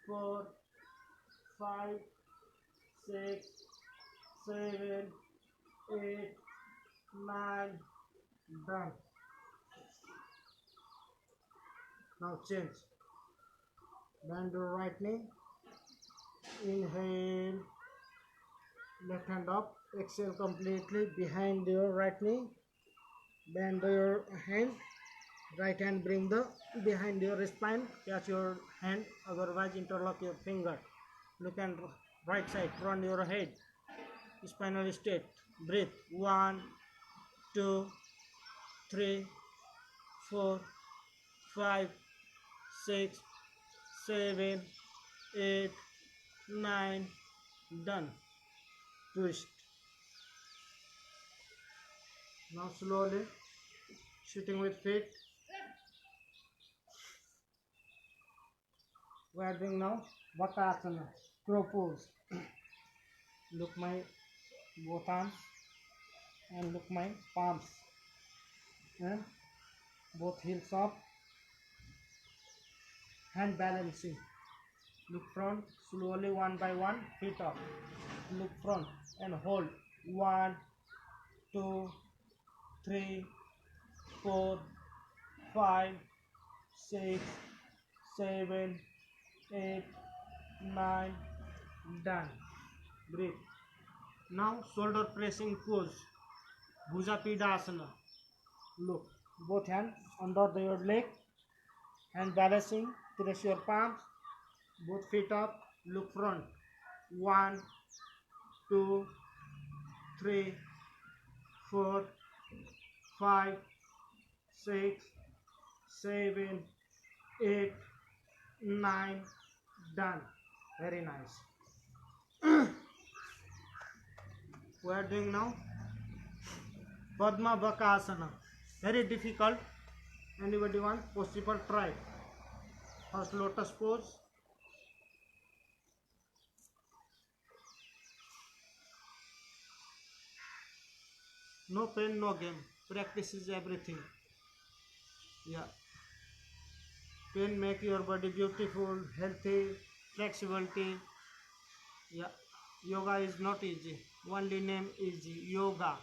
4, 5, 6, 7, 8, 9. Done. Now change. Bend your right knee. Inhale, left hand up. Exhale completely behind your right knee. Bend your hand. Right hand bring the behind your spine. Catch your hand, otherwise interlock your finger. Look at right side. Turn your head. Spinal straight. Breathe. 1, 2, 3, 4, 5, 6, 7, 8, 9. Done. Twist. Now slowly sitting with feet. We are doing now Vakasana, crow pose. Look my both arms and look my palms and both heels up. Hand balancing. Look front, slowly one by one, feet up. Look front and hold. 1, 2, 3, 4, 5, 6, 7, 8, 9. Done. Breathe. Now shoulder pressing pose, Bhujapidasana. Look, both hands under your leg, hand balancing, press your palms, both feet up, look front. 1, 2, 3, 4, 5, 6, 7, 8, 9. Done. Very nice. We are doing now Padma Bakasana. Very difficult. Anybody want? Possible, try. First lotus pose. No pain, no game. Practice is everything. Yeah. Pain make your body beautiful, healthy, flexibility. Yeah, yoga is not easy. Only name easy. Yoga.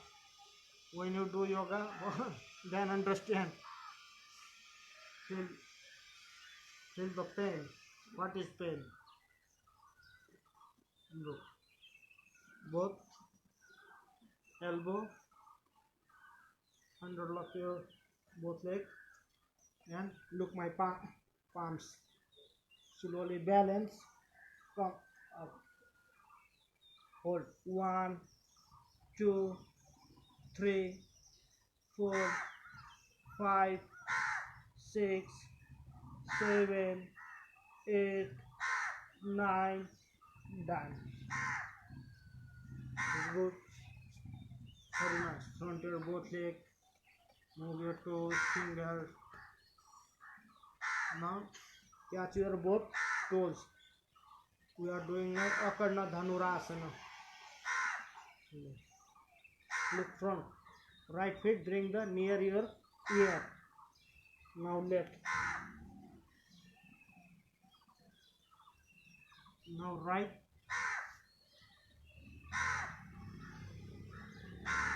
When you do yoga, then understand. Feel, feel the pain. What is pain? Look. Both elbow, underlock your both legs, and look my palms. Slowly balance. Come up. Hold. 1, 2, 3, 4, 5, 6, 7, 8, 9. Done. Good. Very nice. Front your both leg. Move your toes, fingers. Now catch your both toes. We are doing now Akarna Dhanurasana. Look front. Right feet bring the near your ear. Now left. Now right.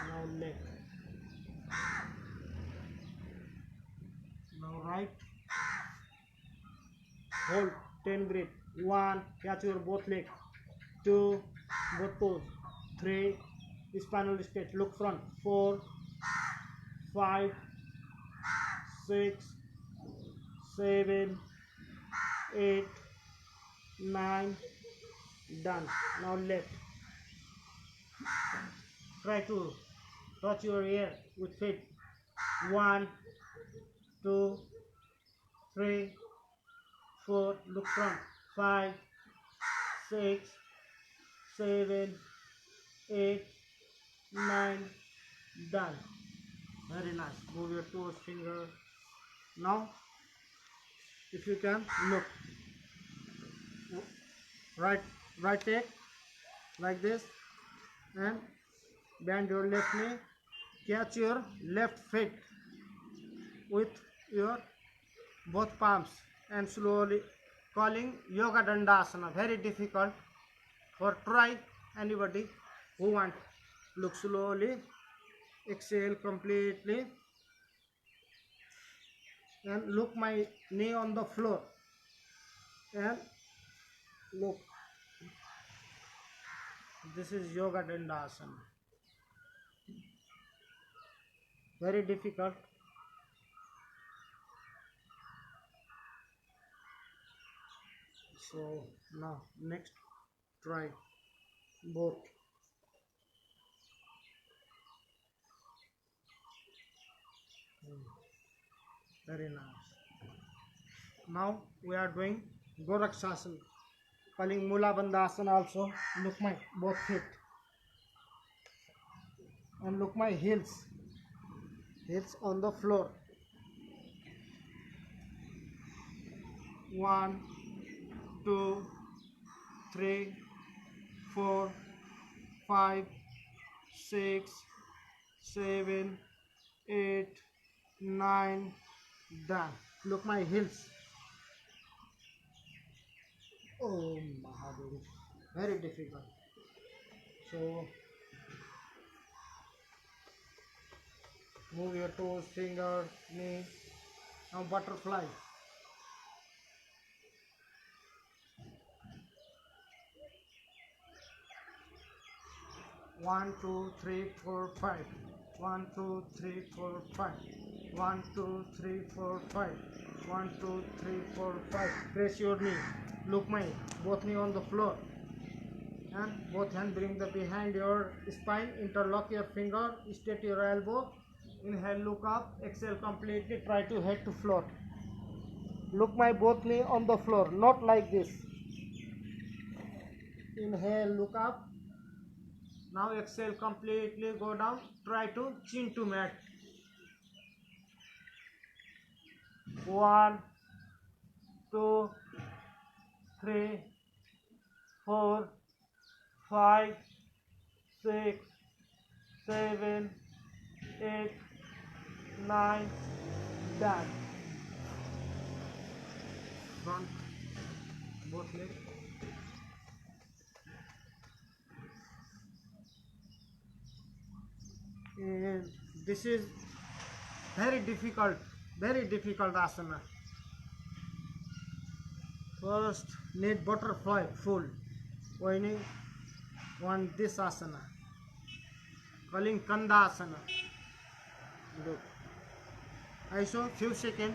Now left. Now right. Hold 10 breath. 1. Catch your both legs. 2. Both toes. 3. Spinal stretch. Look front. 4, 5, 6, 7, 8, 9. Done. Now left. Try to touch your ear with feet. 1, 2, 3, 4. Look front. 5, 6, 7, 8, 9. Done. Very nice. Move your toes, finger. Now, if you can, look. Right leg like this, and bend your left knee. Catch your left foot with your both palms and slowly calling Yoga Dandasana. Very difficult, for try anybody who want. Look slowly, exhale completely, and look my knee on the floor, and look. This is Yoga Dandasana. Very difficult. So now next try both. Very nice. Now we are doing Gorakshasana, calling Mula Bandhasana also. Look my both feet and look my heels on the floor. 1, 2, 3, 4, 5, 6, 7, 8, 9. Done. Look my heels. Oh Mahadev, very difficult. So move your toes, fingers, knee. Now butterfly. 1, 2, 3, 4, 5. 1, 2, 3, 4, 5. 1, 2, 3, 4, 5. 1, 2, 3, 4, 5. Press your knee. Look my both knee on the floor. And both hands bring the behind your spine. Interlock your finger. Straight your elbow. Inhale, look up. Exhale completely. Try to head to floor. Look my both knee on the floor. Not like this. Inhale, look up. Now exhale completely, go down. Try to chin to mat. 1, 2, 3, 4, 5, 6, 7, 8, 9. Done. Front, both legs. This is very difficult asana. First need butterfly full. When you want this asana, calling Kanda asana. Look. I show few seconds.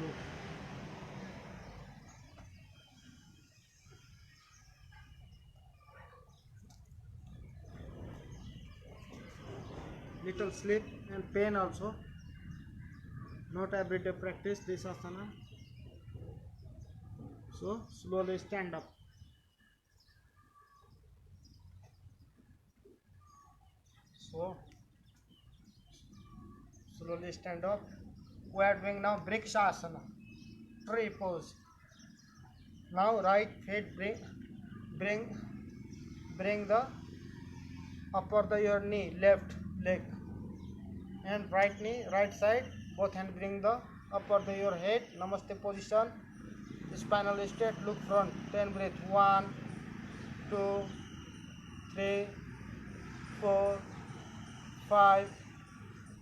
Look. Little sleep and pain also. Not everyday practice this asana. So slowly stand up. So slowly stand up. We are doing now Brikshasana, tree pose. Now right feet bring bring the upper the your knee, left leg, and right knee, right side, both hand bring the upper the your head. Namaste position. Spinal straight. Look front. 10 breath. 1, 2, 3, 4, 5,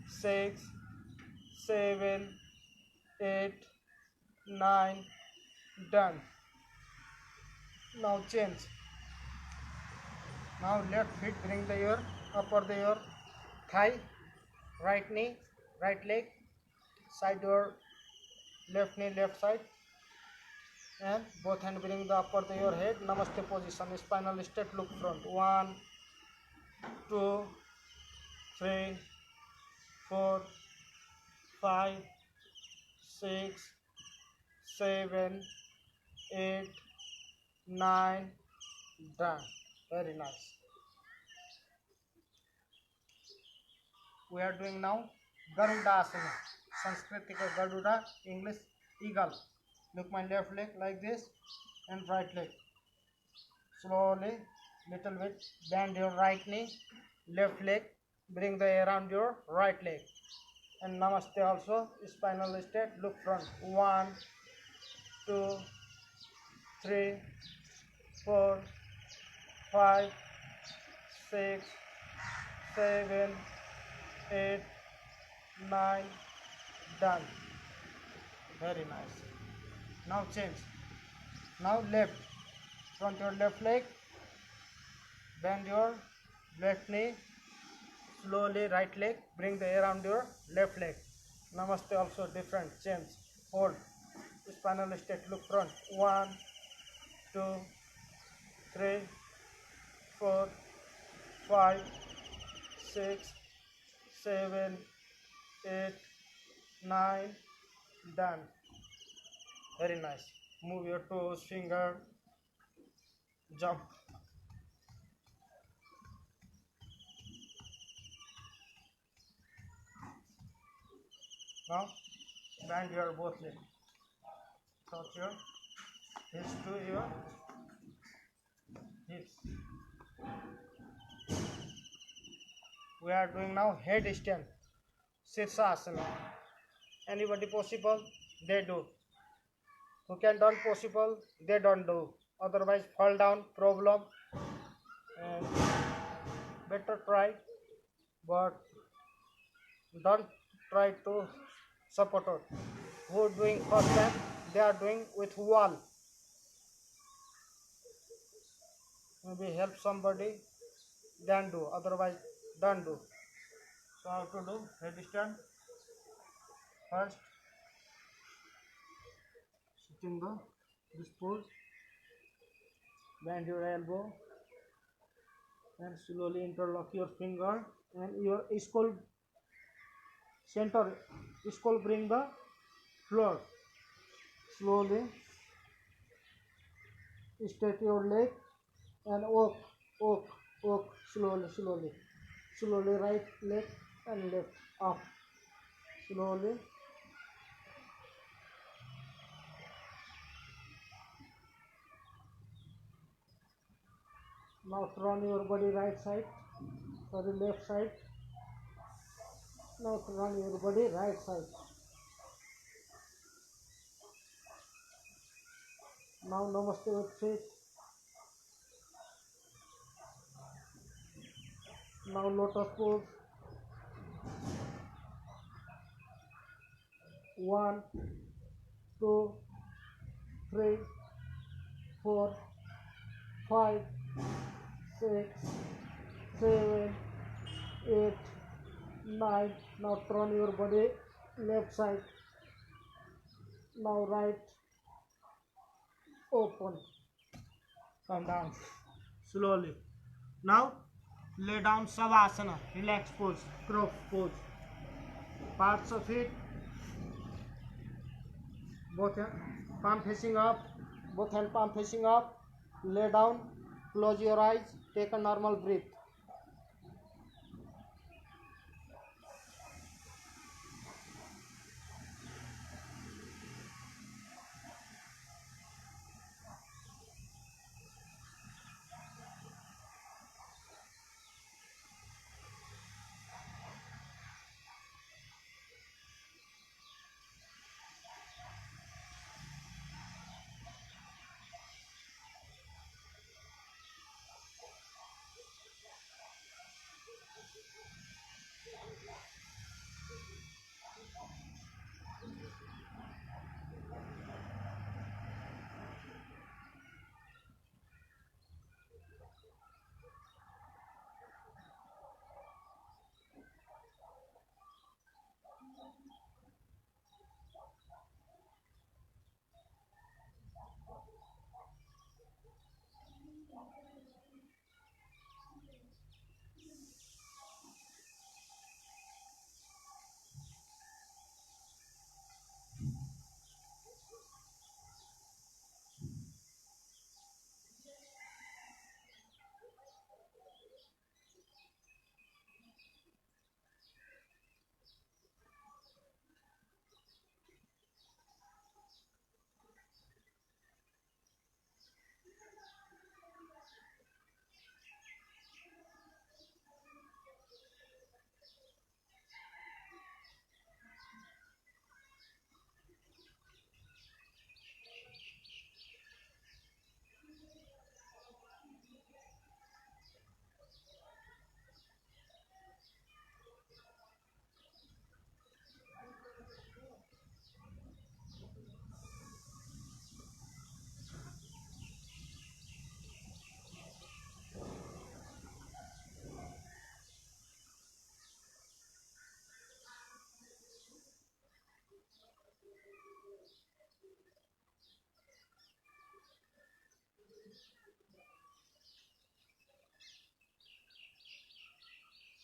6, 7, 8, 9. Done. Now change. Now left feet bring the your upper the your thigh, right knee, right leg, side your left knee, left side, and both hand bring the upper the your head. Namaste position. Spinal straight. Look front. 1, 2, 3, 4, 5, 6, 7, 8, 9. Done. Very nice. We are doing now Garuda Asana. Sanskrit Garuda, English eagle. Look my left leg like this and right leg. Slowly, little bit. Bend your right knee, left leg. Bring the air around your right leg. And Namaste also. Spinal straight. Look front. 1, 2, 3, 4, 5, 6, 7, 8, 9. Done. Very nice. Now change. Now left. Front your left leg. Bend your left knee. Slowly right leg. Bring the air around your left leg. Namaste also different. Change. Hold. Spinal straight. Look front. 1, 2, 3, 4, 5, 6, 7, 8, 9. Done. Very nice. Move your toes, finger, jump. Now bend your both legs. Touch your hips to your hips. We are doing now headstand, Sirsasana. Anybody possible? They do. Who can don't possible? They don't do. Otherwise fall down, problem. And better try, but don't try to support it. Who doing first time? They are doing with wall. Maybe help somebody, then do. Otherwise, don't do. So how to do headstand? First, sit in this pose. Bend your elbow and slowly interlock your finger and your skull center. Skull bring the floor. Slowly straight your leg and walk, slowly right leg and left up, slowly. Now turn your body right side, sorry left side. Now turn your body right side. Now Namaste with feet. Now lotus pose. 1, 2, 3, 4, 5, 6, 7, 8, 9. Now turn your body left side. Now right. Open. Come down slowly. Now lay down Savasana, relax pose, crow pose. Parts of it, Both palm facing up. Both hand palm facing up. Lay down. Close your eyes. Take a normal breath.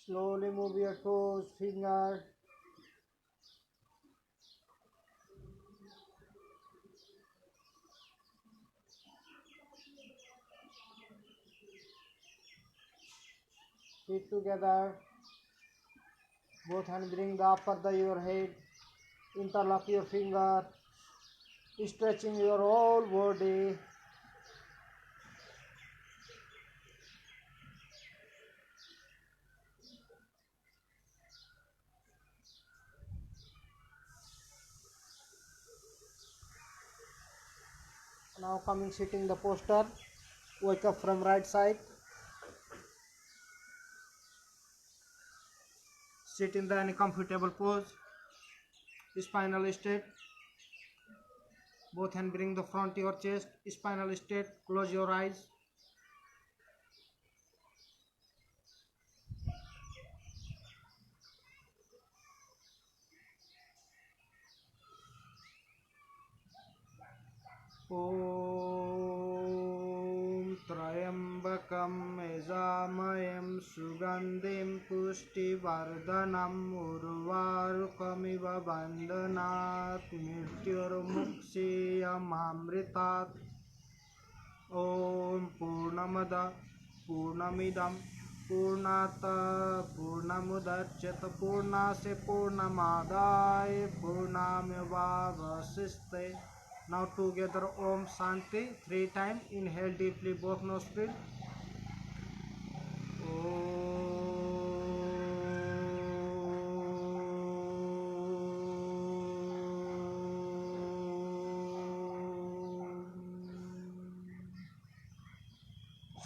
Slowly move your toes, finger. Feet together. Both hands bring the upper the your head. Interlock your finger. Stretching your whole body. Now coming sitting the posture. Wake up from right side. sit in the any comfortable pose. Spinal straight. Both hands bring the front to your chest. Spinal straight. Close your eyes. Om Trayambakam Yajamayam Sugandhim Pushtivardhanam Urvarukamiva Bandhanat Mrityurmukshiyamamritat. Om Purnamada Purnamidam Purnata Purnamudachyata Purnase Purnamadaya Purnamevavasiste. Now together Om Shanti 3 times. Inhale deeply both nostrils.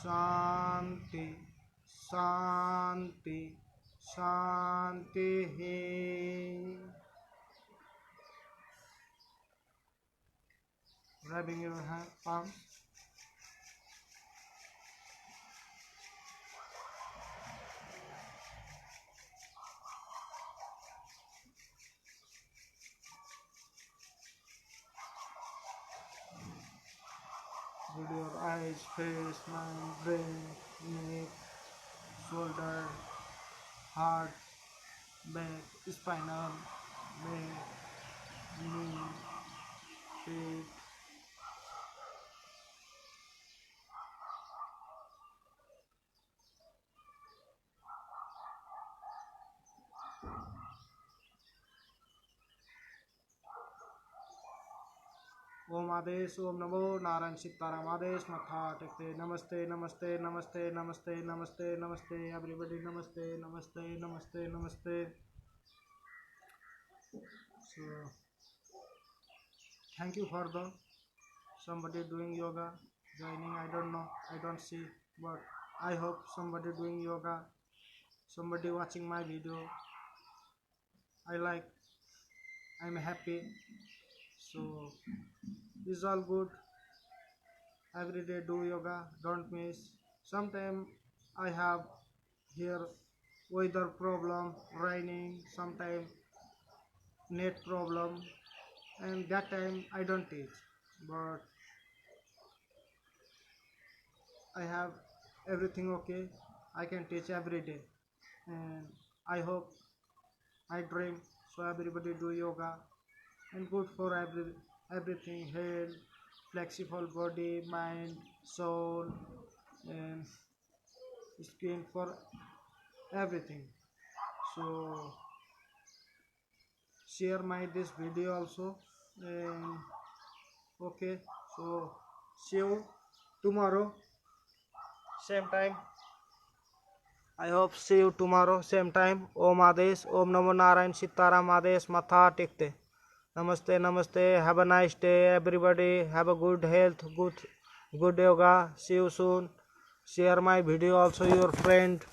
Shanti शांति शांति है। Rubbing your palm. With your eyes, face, mind, brain, neck, shoulder, heart, back, spinal, neck, knee, feet. ओम आदेश ओम नमो नारायण सीताराम आदेश माथा टेकते नमस्ते नमस्ते नमस्ते नमस्ते नमस्ते नमस्ते everybody नमस्ते नमस्ते नमस्ते नमस्ते। So thank you for the somebody doing yoga joining. I don't know, I don't see, but I hope somebody doing yoga, somebody watching my video. I like, I'm happy. So it's all good. Every day do yoga, don't miss. Sometime I have here weather problem, raining, sometime net problem, and that time I don't teach, but I have everything okay. I can teach every day, and I hope I dream so everybody do yoga and good for everything, health, flexible body, mind, soul, and skin, for everything. So share my this video also, and okay, so see you tomorrow same time. I hope see you tomorrow same time. Om Adesh Om Namo Narayan Sitaram Adesh Matha Tekte. Namaste Namaste. Have a nice day everybody. Have a good health, good yoga. See you soon. Share my video also your friend.